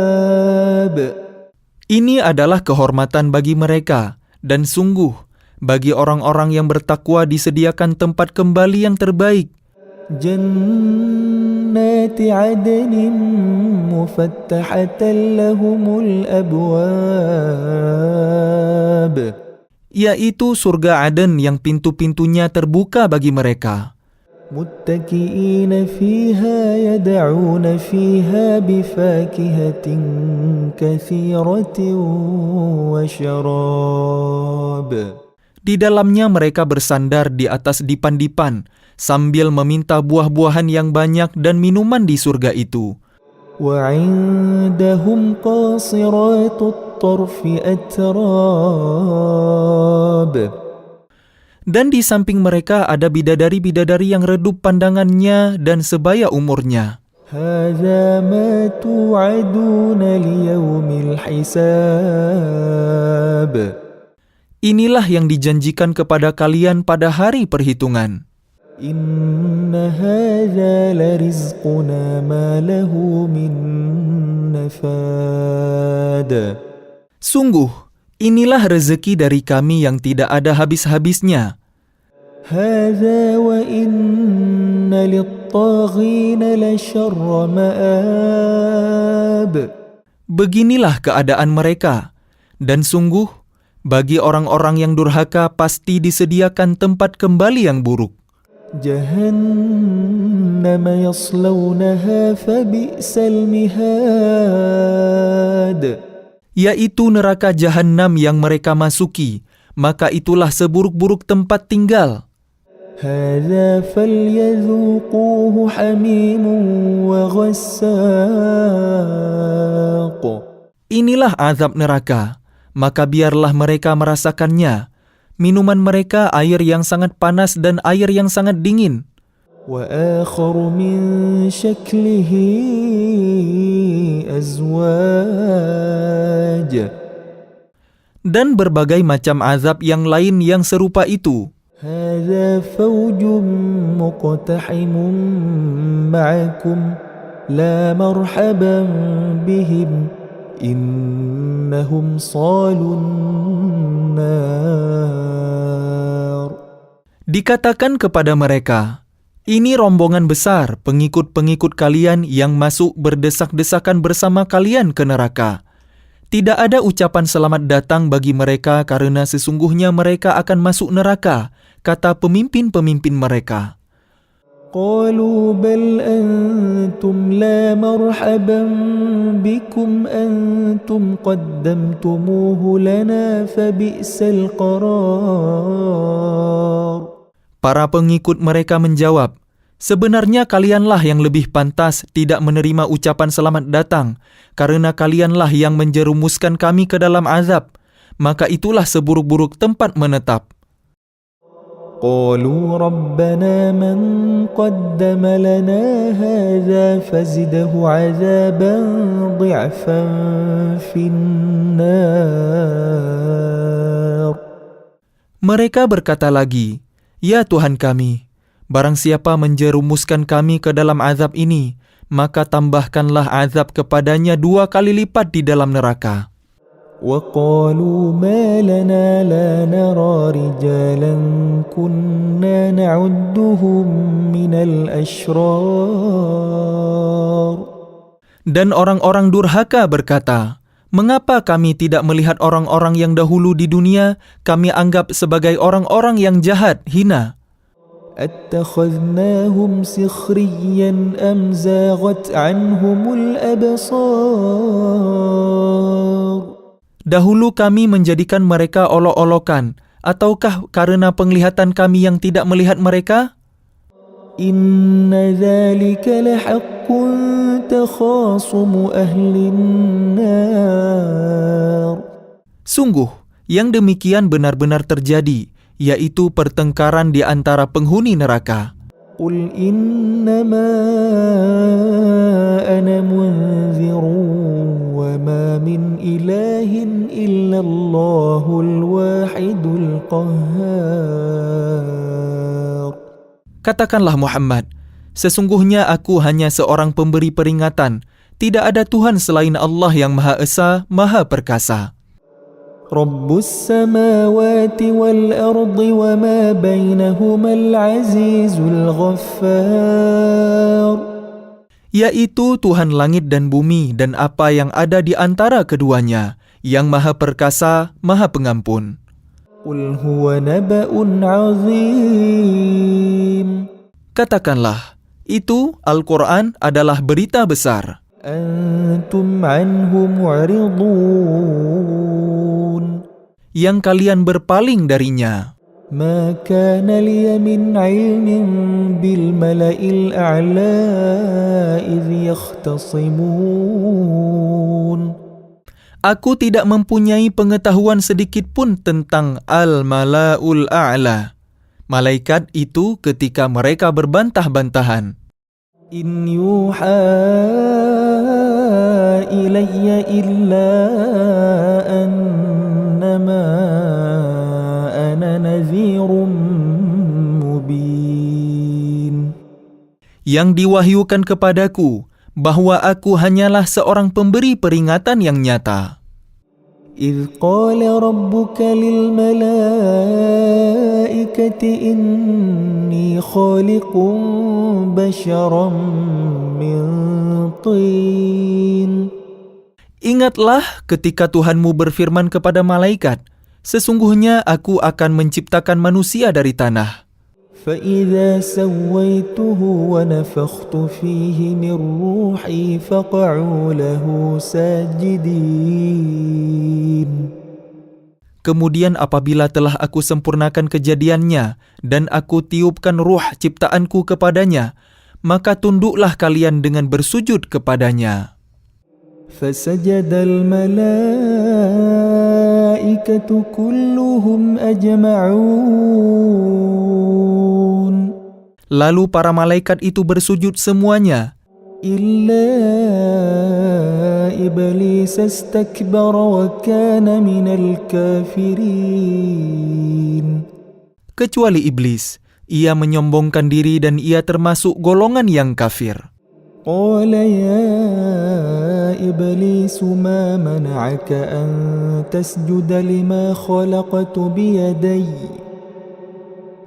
Ini adalah kehormatan bagi mereka, dan sungguh, bagi orang-orang yang bertakwa disediakan tempat kembali yang terbaik. جنات عدن مفتحة لهم الأبواب. Yaitu surga Aden yang pintu-pintunya terbuka bagi mereka. متكئين فيها يدعون فيها بفاكهة كثيرة وشراب. Di dalamnya mereka bersandar di atas dipan-dipan sambil meminta buah-buahan yang banyak dan minuman di surga itu. وعندهم قاصرات الطرف أتراب. Dan di samping mereka ada bidadari-bidadari yang redup pandangannya dan sebaya umurnya. هذا ما توعدون ليوم الحساب. Inilah yang dijanjikan kepada kalian pada hari perhitungan. إن هذا لرزقنا ما له من نفاد. Sungguh, inilah rezeki dari kami yang tidak ada habis-habisnya. هذا وإن للطاغين لشر مآب. Beginilah keadaan mereka, dan sungguh, bagi orang-orang yang durhaka pasti disediakan tempat kembali yang buruk. جهنم يصلونها فبئس المهاد. Yaitu neraka Jahannam yang mereka masuki, maka itulah seburuk-buruk tempat tinggal. هذا فليذوقوه حميم وغساق. Inilah azab neraka, maka biarlah mereka merasakannya. Minuman mereka air yang sangat panas dan air yang sangat dingin. وآخر من شكله أزواج. Dan berbagai macam azab yang lain yang serupa itu. هذا فوج مقتحم معكم لا مرحبا بهم إنهم صالوا النار. Dikatakan kepada mereka, ini rombongan besar pengikut-pengikut kalian yang masuk berdesak-desakan bersama kalian ke neraka. Tidak ada ucapan selamat datang bagi mereka karena sesungguhnya mereka akan masuk neraka, kata pemimpin-pemimpin mereka. قالوا بل أنتم لا مرحبا بكم أنتم قدمتموه لنا فبئس القرار. Para pengikut mereka menjawab, sebenarnya kalianlah yang lebih pantas tidak menerima ucapan selamat datang, karena kalianlah yang menjerumuskan kami ke dalam azab, maka itulah seburuk-buruk tempat menetap. قالوا ربنا من قدم لنا هذا فزده عذابا ضعفا في النار. Mereka berkata lagi, ya Tuhan kami, barang siapa menjerumuskan kami ke dalam azab ini, maka tambahkanlah azab kepadanya 2 kali lipat di dalam neraka. وقالوا ما لنا لا نرى رجالا كنا نعدهم من الأشرار. Dan orang-orang durhaka berkata, mengapa kami tidak melihat orang-orang yang dahulu di dunia kami anggap sebagai orang-orang yang jahat, hina? أتخذناهم سخريا أم زاغت عنهم الأبصار. Dahulu kami menjadikan mereka olok-olokan, ataukah karena penglihatan kami yang tidak melihat mereka? Inna dzalika lahaqqun takhasumu ahlin nar. Sungguh, yang demikian benar-benar terjadi, yaitu pertengkaran di antara penghuni neraka. Qul innama ana munzirun wa ma min ilahin illallahul wahidul qahhar. Katakanlah Muhammad, sesungguhnya aku hanya seorang pemberi peringatan. Tidak ada Tuhan selain Allah yang Maha Esa, Maha Perkasa. رب السماوات والأرض وما بينهما العزيز الغفار. Yaitu Tuhan langit dan bumi dan apa yang ada di antara keduanya, yang Maha Perkasa, Maha Pengampun. قل هو نبأ عظيم. Katakanlah, itu Al-Quran adalah berita besar. أنتم عنه معرضون. Yang kalian berpaling darinya. ما كان لي من علم بالملأ الأعلى إذ يختصمون. Aku tidak mempunyai pengetahuan sedikit pun tentang Al-Mala'ul A'la. Malaikat itu ketika mereka berbantah-bantahan. إن يوحى إلي إلا أنما أنا نذير مبين. Yang diwahyukan kepadaku bahwa aku hanyalah seorang pemberi peringatan yang nyata. إذ قال ربك للملائكة إني خالق بشرا من طين. Ingatlah ketika Tuhanmu berfirman kepada malaikat, sesungguhnya aku akan menciptakan manusia dari tanah. فإذا سويته ونفخت فيه من روحي فقعوا له ساجدين. Kemudian apabila telah aku sempurnakan kejadiannya dan aku tiupkan ruh ciptaanku kepadanya, maka tunduklah kalian dengan bersujud kepadanya. فسجد الملائكة كلهم أجمعون. Lalu para malaikat itu bersujud semuanya, إلا إبليس استكبر وكان من الكافرين. kecuali iblis. Ia menyombongkan diri dan ia termasuk golongan yang kafir. قال يا إبليس ما منعك أن تسجد لما خلقت بيدي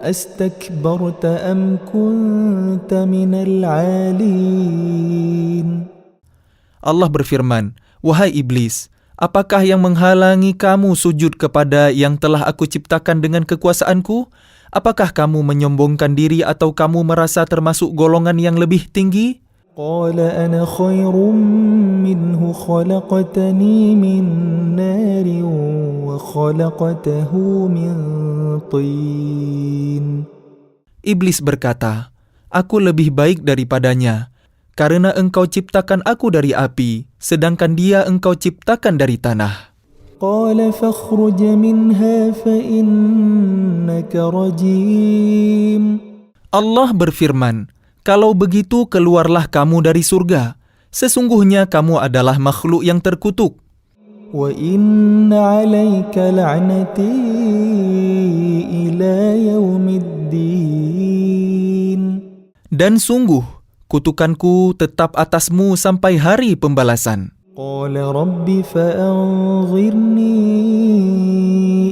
أستكبرت أم كنت من العالين. Allah berfirman, "Wahai iblis, apakah yang menghalangi kamu sujud kepada yang telah aku ciptakan dengan kekuasaanku? Apakah kamu menyombongkan diri atau kamu merasa termasuk golongan yang lebih tinggi?" قال أنا خير منه خلقتني من نار وخلقته من طين. Iblis berkata, "Aku lebih baik daripadanya, karena engkau ciptakan aku dari api, sedangkan dia engkau ciptakan dari tanah." قال فاخرج منها فإنك رجيم. Allah berfirman, "Kalau begitu keluarlah kamu dari surga. Sesungguhnya kamu adalah makhluk yang terkutuk. وإن عليك لعنتي إلى يوم الدين. Dan sungguh, kutukanku tetap atasmu sampai hari pembalasan." قال رب فأنظرني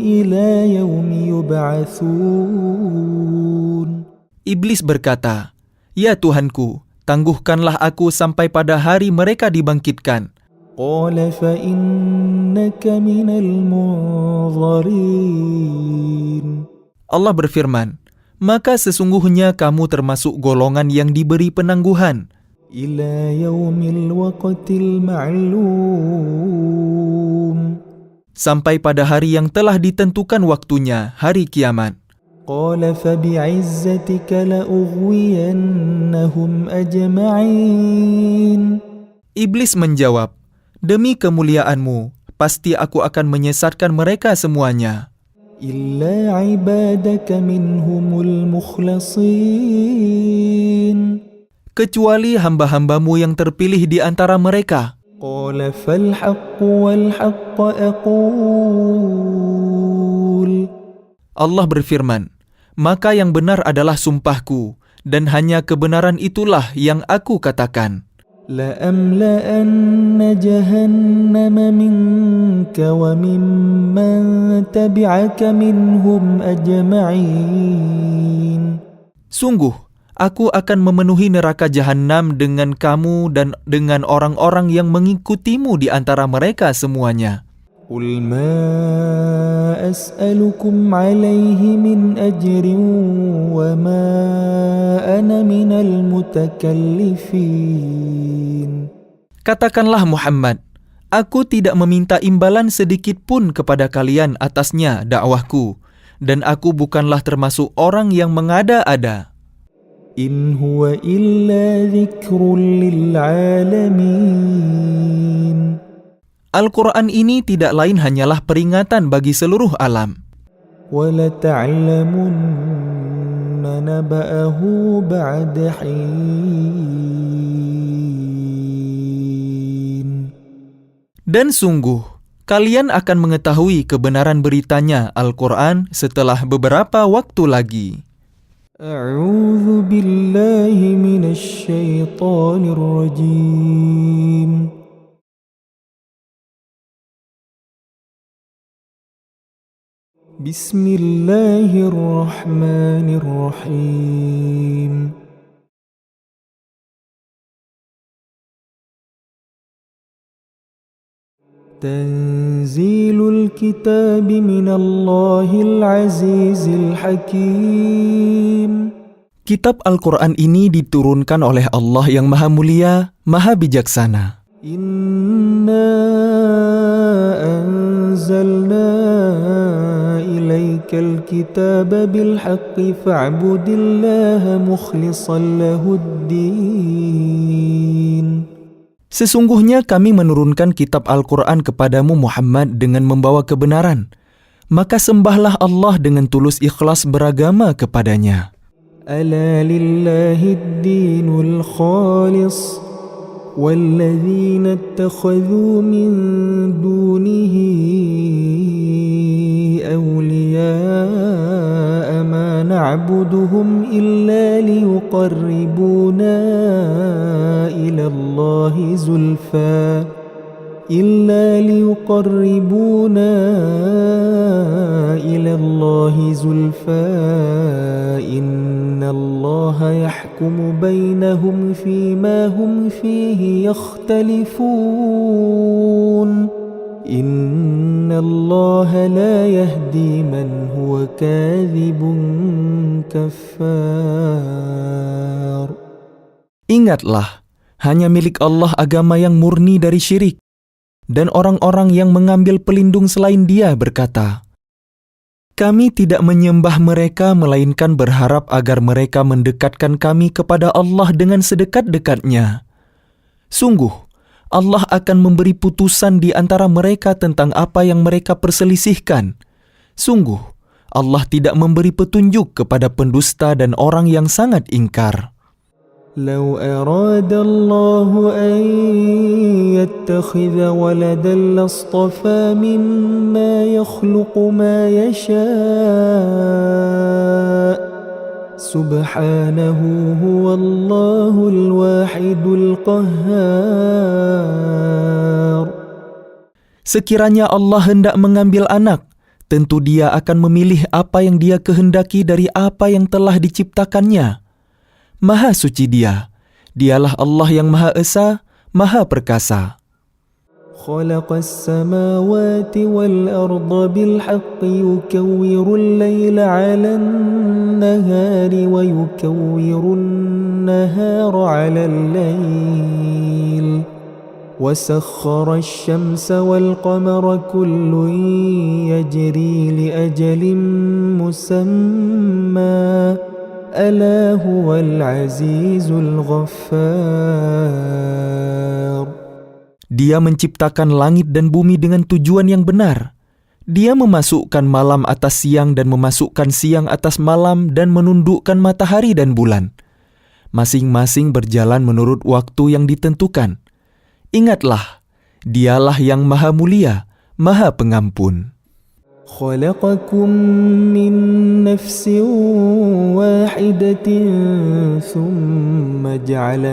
إلى يوم يبعثون. Iblis berkata, "Ya Tuhanku, tangguhkanlah aku sampai pada hari mereka dibangkitkan." قال فإنك من المنظرين. Allah berfirman, "Maka sesungguhnya kamu termasuk golongan yang diberi penangguhan إلى يوم الوقت المعلوم. sampai pada hari yang telah ditentukan waktunya, hari kiamat." قال فبعزتك لأغوينهم أجمعين. Iblis menjawab, "Demi kemuliaanmu, pasti aku akan menyesatkan mereka semuanya, إلا عبادك منهم المخلصين. kecuali hamba-hambamu yang terpilih di antara mereka." قال فالحق والحق أقول. Allah berfirman, "Maka yang benar adalah sumpahku, dan hanya kebenaran itulah yang aku katakan. لأملأن جهنم منك وممن تبعك منهم أجمعين. Sungguh, aku akan memenuhi neraka jahanam dengan kamu dan dengan orang-orang yang mengikutimu di antara mereka semuanya. قل ما أسألكم عليه من أجر وما أنا من المتكلفين. Katakanlah Muhammad, aku tidak meminta imbalan sedikit pun kepada kalian atasnya dakwahku, dan aku bukanlah termasuk orang yang mengada-ada. إن هو إلا ذكر للعالمين. Al-Quran ini tidak lain hanyalah peringatan bagi seluruh alam. وَلَتَعْلَمُنَّ نَبَأَهُ بَعْدَ حِينٍ. Dan sungguh, kalian akan mengetahui kebenaran beritanya Al-Quran setelah beberapa waktu lagi. أعوذ بالله من الشيطان الرجيم. بسم الله الرحمن الرحيم. تنزيل الكتاب من الله العزيز الحكيم. Kitab Al-Quran ini diturunkan oleh Allah yang Maha Mulia, Maha Bijaksana. Inna anzalna ilaikal kitaba bilhaqqi fa'budillaha mukhlishan lahuddin. Sesungguhnya kami menurunkan kitab Al-Quran kepadamu Muhammad dengan membawa kebenaran. Maka sembahlah Allah dengan tulus ikhlas beragama kepadanya. Ala lillahid-dinul khalis walladzina ittakhadhu min dunihi awliya'a ma na'buduhum illa liyuqarribuna ila Allahi zulfa innallaha yahkumu bainahum fima hum fihi yakhtalifun innallaha la yahdi man huwa kadhibun kaffar. Ingatlah, hanya milik Allah agama yang murni dari syirik. Dan orang-orang yang mengambil pelindung selain Dia berkata, kami tidak menyembah mereka melainkan berharap agar mereka mendekatkan kami kepada Allah dengan sedekat-dekatnya. Sungguh, Allah akan memberi putusan di antara mereka tentang apa yang mereka perselisihkan. Sungguh, Allah tidak memberi petunjuk kepada pendusta dan orang yang sangat ingkar. لو أراد الله أن يتخذ ولدا لاصطفى مما يخلق ما يشاء سبحانه هو الله الواحد القهار. Sekiranya Allah hendak mengambil anak, tentu Dia akan memilih apa yang Dia kehendaki dari apa yang telah diciptakannya. Maha suci Dia, Dialah Allah yang Maha Esa, Maha Perkasa. خلق السماوات والأرض بالحق يكور الليل على النهار ويكور النهار على الليل وسخر الشمس والقمر كل يجري لأجل مسمى ألا هو العزيز الغفار. Dia menciptakan langit dan bumi dengan tujuan yang benar. Dia memasukkan malam atas siang dan memasukkan siang atas malam dan menundukkan matahari dan bulan. Masing-masing berjalan menurut waktu yang ditentukan. Ingatlah, Dialah yang Maha Mulia, Maha Pengampun. خلقكم من نفس واحدة ثم جعل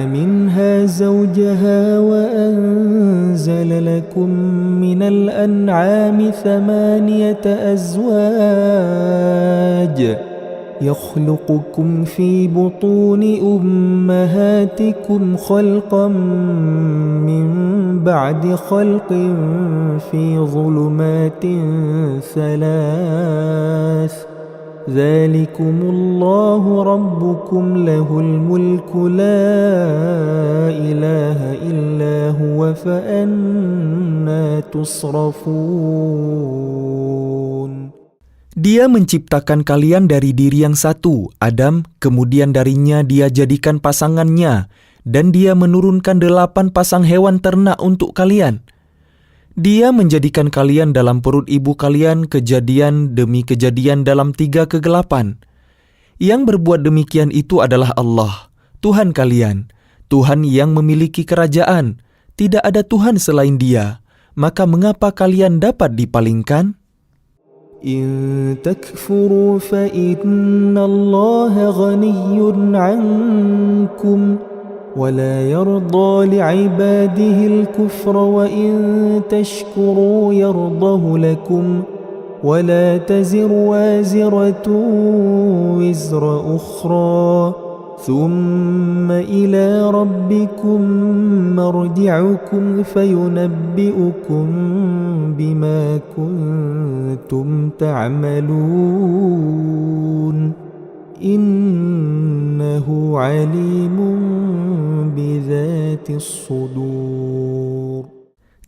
منها زوجها وأنزل لكم من الأنعام 8 أزواج يخلقكم في بطون أمهاتكم خلقا من بعد خلق في ظلمات 3 ذلكم الله ربكم له الملك لا إله إلا هو فأنى تصرفون. Dia menciptakan kalian dari diri yang satu, Adam, kemudian darinya dia jadikan pasangannya, dan dia menurunkan 8 pasang hewan ternak untuk kalian. Dia menjadikan kalian dalam perut ibu kalian kejadian demi kejadian dalam 3 kegelapan. Yang berbuat demikian itu adalah Allah, Tuhan kalian, Tuhan yang memiliki kerajaan. Tidak ada Tuhan selain Dia. Maka mengapa kalian dapat dipalingkan? إن تكفروا فإن الله غني عنكم ولا يرضى لعباده الكفر وإن تشكروا يرضه لكم ولا تزر وازرة وزر أخرى ثم إلى ربكم مرجعكم فينبئكم بما كنتم تعملون إنه عليم بذات الصدور.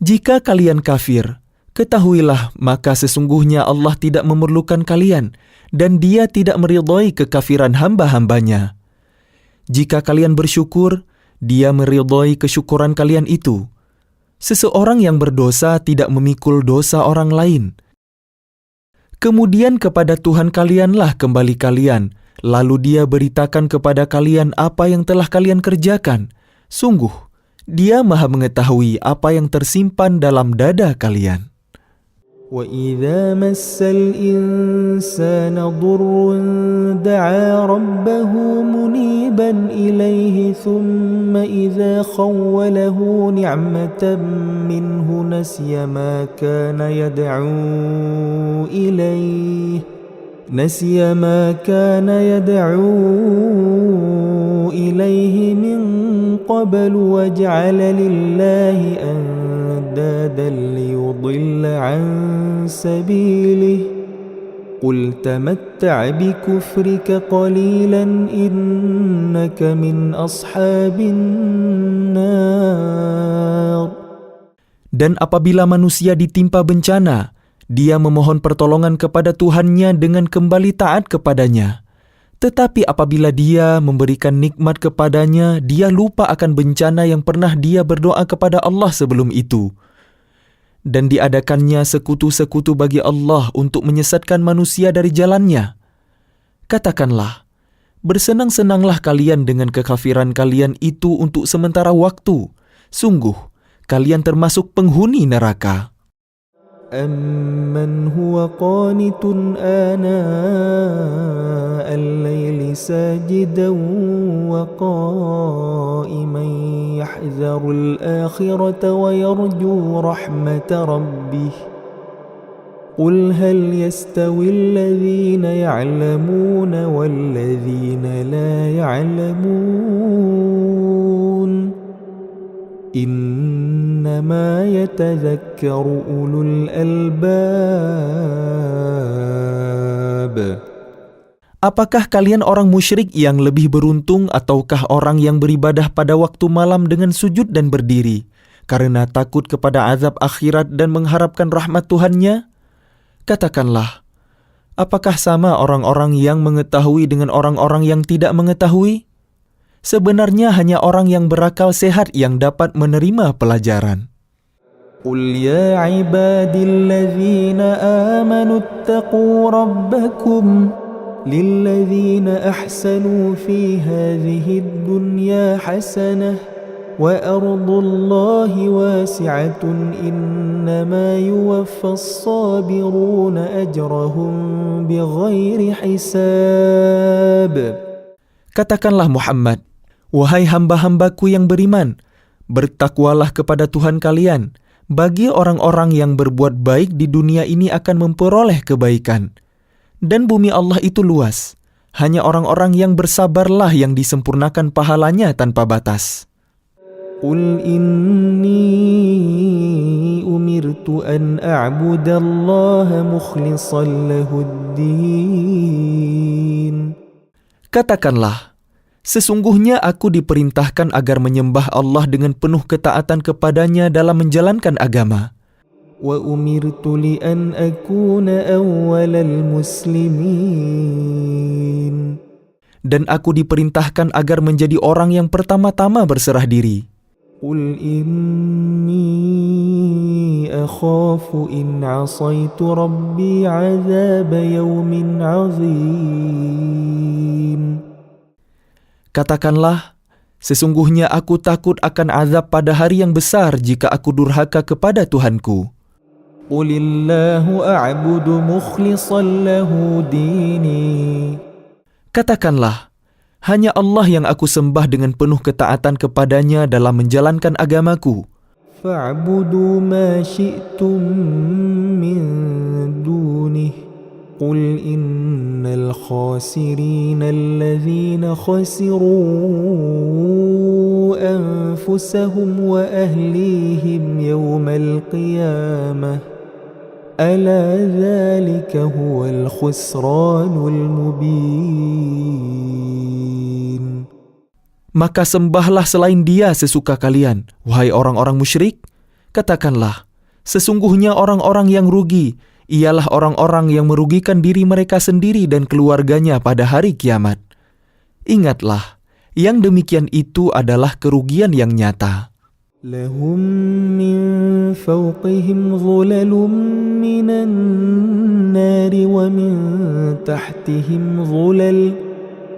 Jika kalian kafir, ketahuilah maka sesungguhnya Allah tidak memerlukan kalian dan Dia tidak meridhai kekafiran hamba-hambanya. Jika kalian bersyukur, Dia meridhai kesyukuran kalian itu. Seseorang yang berdosa tidak memikul dosa orang lain. Kemudian kepada Tuhan kalianlah kembali kalian, lalu Dia beritakan kepada kalian apa yang telah kalian kerjakan. Sungguh, Dia Maha mengetahui apa yang tersimpan dalam dada kalian. وَإِذَا مَسَّ الْإِنسَانَ ضُرٌّ دَعَا رَبَّهُ مُنِيبًا إِلَيْهِ ثُمَّ إِذَا خَوَّلَهُ نِعْمَةً مِّنْهُ نَسِيَ مَا كَانَ يَدْعُو إِلَيْهِ مِنْ قَبْلُ وَجَعَلَ لِلَّهِ أَنْدَادًا لِيُضِلَّ عَنْ سَبِيلِهِ قُلْ تَمَتَّعْ بِكُفْرِكَ قَلِيلًا إِنَّكَ مِنْ أَصْحَابِ النَّارِ. Dan apabila manusia ditimpa bencana, dia memohon pertolongan kepada Tuhannya dengan kembali taat kepadanya. Tetapi apabila dia memberikan nikmat kepadanya, dia lupa akan bencana yang pernah dia berdoa kepada Allah sebelum itu. Dan diadakannya sekutu-sekutu bagi Allah untuk menyesatkan manusia dari jalannya. Katakanlah, bersenang-senanglah kalian dengan kekafiran kalian itu untuk sementara waktu. Sungguh, kalian termasuk penghuni neraka. أَمَّنْ هُوَ قَانِتٌ آنَاءَ اللَّيْلِ سَاجِدًا وَقَائِمًا يَحْذَرُ الْآخِرَةَ وَيَرْجُو رَحْمَةَ رَبِّهِ قُلْ هَلْ يَسْتَوِي الَّذِينَ يَعْلَمُونَ وَالَّذِينَ لَا يَعْلَمُونَ إنما يتذكر أولو الألباب. Apakah kalian orang musyrik yang lebih beruntung ataukah orang yang beribadah pada waktu malam dengan sujud dan berdiri karena takut kepada azab akhirat dan mengharapkan rahmat Tuhannya? Katakanlah, apakah sama orang-orang yang mengetahui dengan orang-orang yang tidak mengetahui? Sebenarnya hanya orang yang berakal sehat yang dapat menerima pelajaran. قُلْ يَا عِبَادِ الَّذِينَ آمَنُوا اتَّقُوا رَبَّكُمْ لِلَّذِينَ أَحْسَنُوا فِي هَذِهِ الدُّنْيَا حَسَنَةٌ وأرض الله واسعة إنما يوفى الصابرون أجرهم بغير حساب. Katakanlah Muhammad, wahai hamba-hambaku yang beriman, bertakwalah kepada Tuhan kalian. Bagi orang-orang yang berbuat baik di dunia ini akan memperoleh kebaikan. Dan bumi Allah itu luas. Hanya orang-orang yang bersabarlah yang disempurnakan pahalanya tanpa batas. قل إني أمرت أن أعبد الله مخلصا له الدين. Katakanlah, sesungguhnya aku diperintahkan agar menyembah Allah dengan penuh ketaatan kepadanya dalam menjalankan agama. وأمرت لأن أكون أول المسلمين. Dan aku diperintahkan agar menjadi orang yang pertama-tama berserah diri. قل إني أخاف إن عصيت ربي عذاب يوم عظيم. Katakanlah, sesungguhnya aku takut akan azab pada hari yang besar jika aku durhaka kepada Tuhanku. قل الله أعبد مخلصا له ديني. Katakanlah, hanya Allah yang aku sembah dengan penuh ketaatan kepadanya dalam menjalankan agamaku. فاعبدوا ما شئتم من دونه قل إن الخاسرين الذين خسروا أنفسهم وأهليهم يوم القيامة ألا ذلك هو الخسران المبين. Maka sembahlah selain Dia sesuka kalian, wahai orang-orang musyrik. Katakanlah, sesungguhnya orang-orang yang rugi ialah orang-orang yang merugikan diri mereka sendiri dan keluarganya pada hari kiamat. Ingatlah, yang demikian itu adalah kerugian yang nyata. لهم من فوقهم ظلل من النار ومن تحتهم ظلل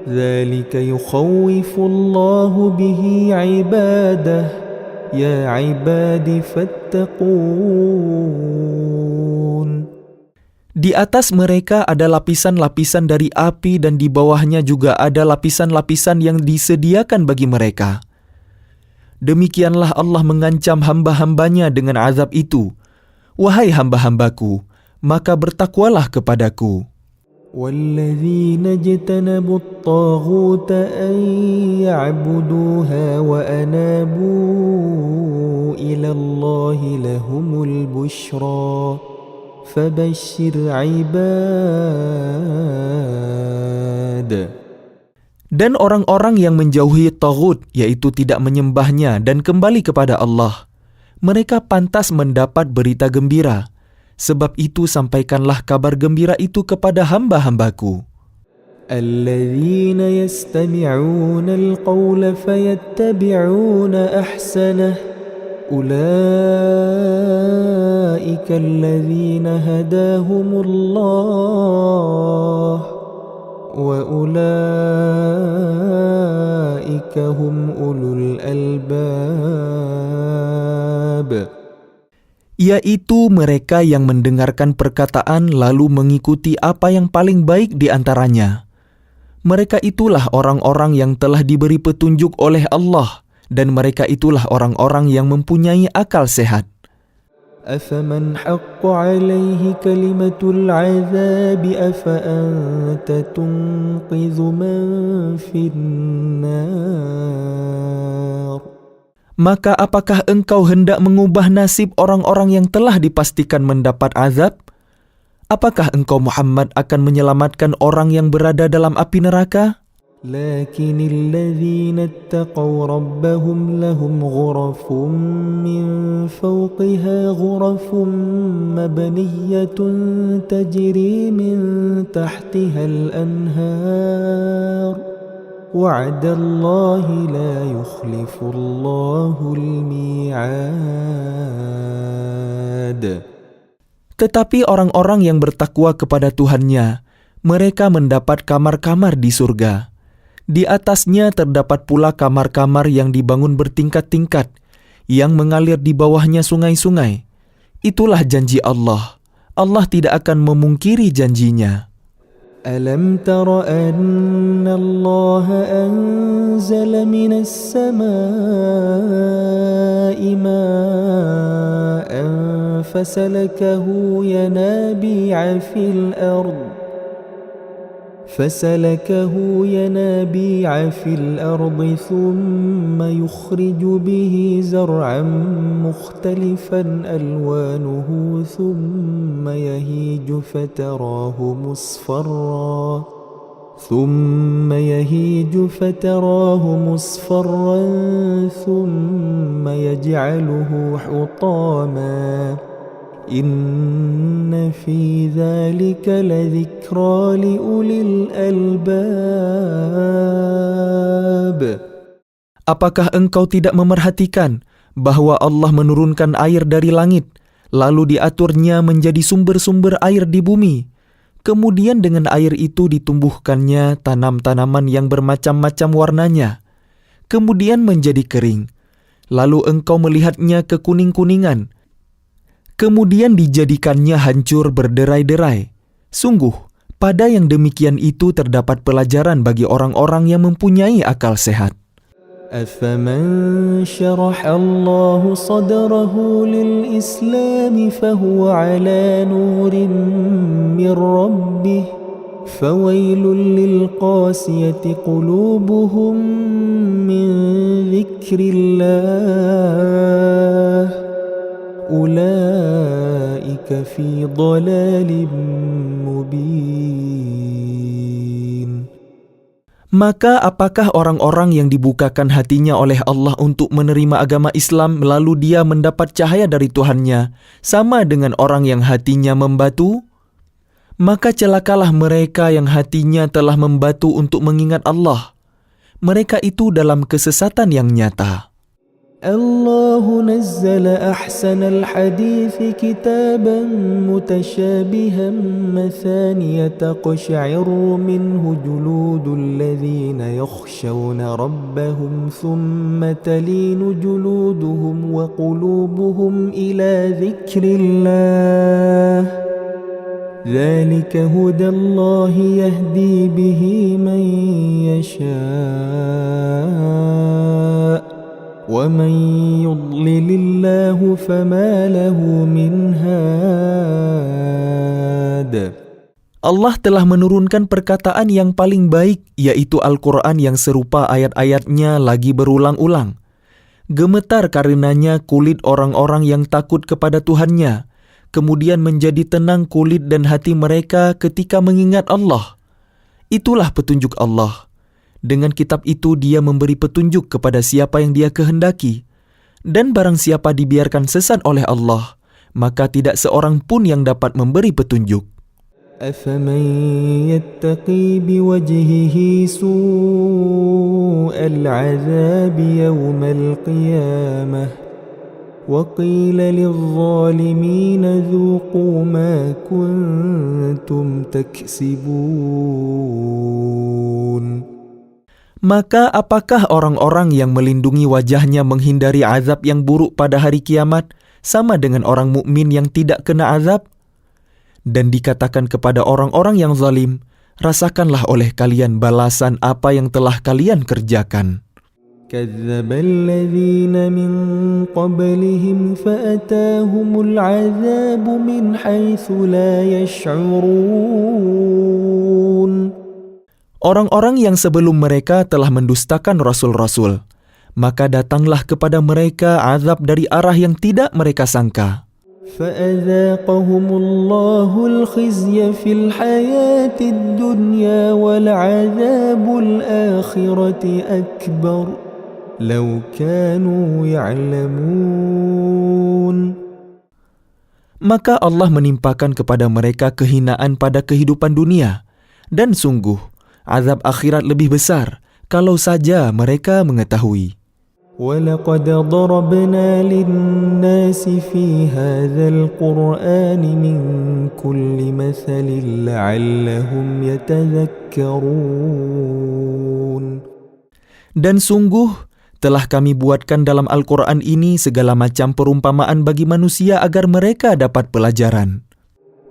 ذلك يخوف الله به عباده يا عباد فاتقون. Di atas mereka ada lapisan-lapisan dari api dan di bawahnya juga ada lapisan-lapisan yang disediakan bagi mereka. Demikianlah Allah mengancam hamba-hambanya dengan azab itu. Wahai hamba-hambaku, maka bertakwalah kepadaku. والذين اجتنبوا الطاغوت أن يعبدوها وأنابوا إلى الله لهم البشرى فبشر عباد. Dan orang-orang yang menjauhi taghut, yaitu tidak menyembahnya dan kembali kepada Allah, mereka pantas mendapat berita gembira. Sebab itu sampaikanlah kabar gembira itu kepada hamba-hambaku. الذين يستمعون القول فيتبعون أحسنه أولئك الذين هداهم الله وأولئك هم أولو الألباب. Yaitu mereka yang mendengarkan perkataan lalu mengikuti apa yang paling baik di antaranya. Mereka itulah orang-orang yang telah diberi petunjuk oleh Allah, dan mereka itulah orang-orang yang mempunyai akal sehat. أفمن حق عليه كلمة العذاب أفأنت تنقذ من في النار. Maka apakah engkau hendak mengubah nasib orang-orang yang telah dipastikan mendapat azab? Apakah engkau Muhammad akan menyelamatkan orang yang berada dalam api neraka? لكن الذين اتقوا ربهم لهم غرف من فوقها غرف مبنية تجري من تحتها الأنهار وعد الله لا يخلف الله الميعاد. Tetapi orang-orang yang bertakwa kepada Tuhannya, mereka mendapat kamar-kamar di surga. Di atasnya terdapat pula kamar-kamar yang dibangun bertingkat-tingkat, yang mengalir di bawahnya sungai-sungai. Itulah janji Allah. Allah tidak akan memungkiri janjinya. ألم تر أن الله أنزل من السماء ماء فسلكه ينابيع في الأرض ثم يخرج به زرعا مختلفا ألوانه ثم يهيج فتراه مصفرا ثم يجعله حطاما إن في ذلك لذكرى لأولي الألباب. Apakah engkau tidak memerhatikan bahwa Allah menurunkan air dari langit, lalu diaturnya menjadi sumber-sumber air di bumi? Kemudian dengan air itu ditumbuhkannya tanam-tanaman yang bermacam-macam warnanya, kemudian menjadi kering. Lalu engkau melihatnya kekuning-kuningan, kemudian dijadikannya hancur berderai-derai. Sungguh, pada yang demikian itu terdapat pelajaran bagi orang-orang yang mempunyai akal sehat. أفمن شرح الله صدره للإسلام فهو على نور من ربه فويل للقاسية قلوبهم من ذكر الله أولئك في ضلال مبين. Maka apakah orang-orang yang dibukakan hatinya oleh Allah untuk menerima agama Islam lalu dia mendapat cahaya dari Tuhannya sama dengan orang yang hatinya membatu? Maka celakalah mereka yang hatinya telah membatu untuk mengingat Allah. Mereka itu dalam kesesatan yang nyata. الله نزل أحسن الحديث كتابا متشابها مثانية تقشعر منه جلود الذين يخشون ربهم ثم تلين جلودهم وقلوبهم إلى ذكر الله ذلك هدى الله يهدي به من يشاء وَمَنْ يُضْلِلِ اللَّهُ فَمَا لَهُ مِنْ هَادٍ. Allah telah menurunkan perkataan yang paling baik, yaitu Al-Quran yang serupa ayat-ayatnya lagi berulang-ulang. Gemetar karenanya kulit orang-orang yang takut kepada Tuhannya, kemudian menjadi tenang kulit dan hati mereka ketika mengingat Allah. Itulah petunjuk Allah. Dengan kitab itu dia memberi petunjuk kepada siapa yang dia kehendaki. Dan barang siapa dibiarkan sesat oleh Allah, maka tidak seorang pun yang dapat memberi petunjuk. أَفَمَنْ يَتَّقِي بِوَجْهِهِ سُوءَ الْعَذَابِ يَوْمَ الْقِيَامَةِ وَقِيلَ لِلظَّالِمِينَ ذُوقُوا مَا كُنْتُمْ تَكْسِبُونَ. Maka apakah orang-orang yang melindungi wajahnya menghindari azab yang buruk pada hari kiamat sama dengan orang mukmin yang tidak kena azab? Dan dikatakan kepada orang-orang yang zalim, rasakanlah oleh kalian balasan apa yang telah kalian kerjakan. كَذَّبَ الَّذِينَ مِنْ قَبْلِهِمْ فَأَتَاهُمُ الْعَذَابُ مِنْ حَيْثُ لَا يَشْعُرُونَ. Orang-orang yang sebelum mereka telah mendustakan rasul-rasul, maka datanglah kepada mereka azab dari arah yang tidak mereka sangka. فَأَذَاقَهُمُ اللَّهُ الْخِزْيَ فِي الْحَيَاةِ الدُّنْيَا وَلَعَذَابُ الْآخِرَةِ أَكْبَرُ لَوْ كَانُوا يَعْلَمُونَ. Maka Allah menimpakan kepada mereka kehinaan pada kehidupan dunia, dan sungguh azab akhirat lebih besar kalau saja mereka mengetahui. وَلَقَدْ ضَرَبْنَا لِلنَّاسِ فِي هَذَا الْقُرْآنِ مِنْ كُلِّ مَثَلٍ لَعَلَّهُمْ يَتَذَكَّرُونَ. Dan sungguh telah kami buatkan dalam Al-Quran ini segala macam perumpamaan bagi manusia agar mereka dapat pelajaran.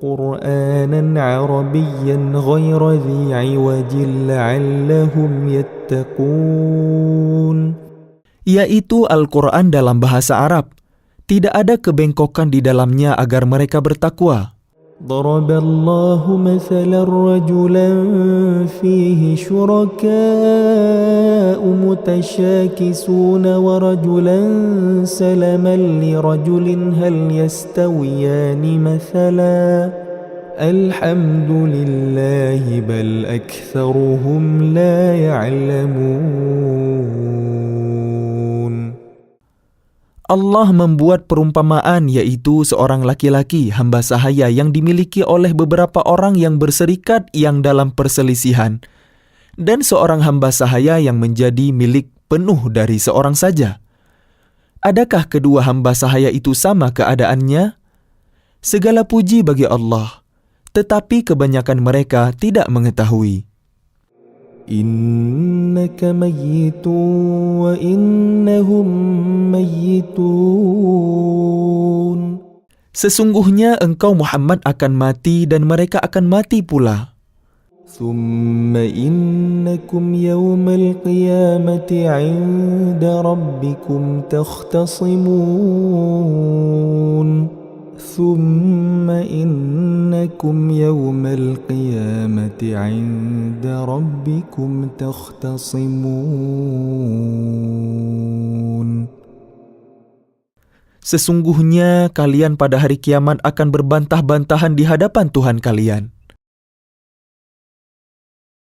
قرآنا عربيا غير ذي عوج لعلهم يتقون. Yaitu Al-Quran dalam bahasa Arab. Tidak ada kebengkokan di dalamnya agar mereka bertakwa. ضرب الله مثلا رجلا فيه شركاء متشاكسون ورجلا سلما لرجل هل يستويان مثلا الحمد لله بل أكثرهم لا يعلمون. Allah membuat perumpamaan, yaitu seorang laki-laki hamba sahaya yang dimiliki oleh beberapa orang yang berserikat yang dalam perselisihan, dan seorang hamba sahaya yang menjadi milik penuh dari seorang saja. Adakah kedua hamba sahaya itu sama keadaannya? Segala puji bagi Allah, tetapi kebanyakan mereka tidak mengetahui. إنك ميت وإنهم ميتون. Sesungguhnya engkau Muhammad akan mati dan mereka akan mati pula. ثم إنكم يوم القيامة عند ربكم تختصمون. ثم إنكم يوم القيامة عند ربكم تختصمون. Sesungguhnya kalian pada hari kiamat akan berbantah-bantahan di hadapan Tuhan kalian.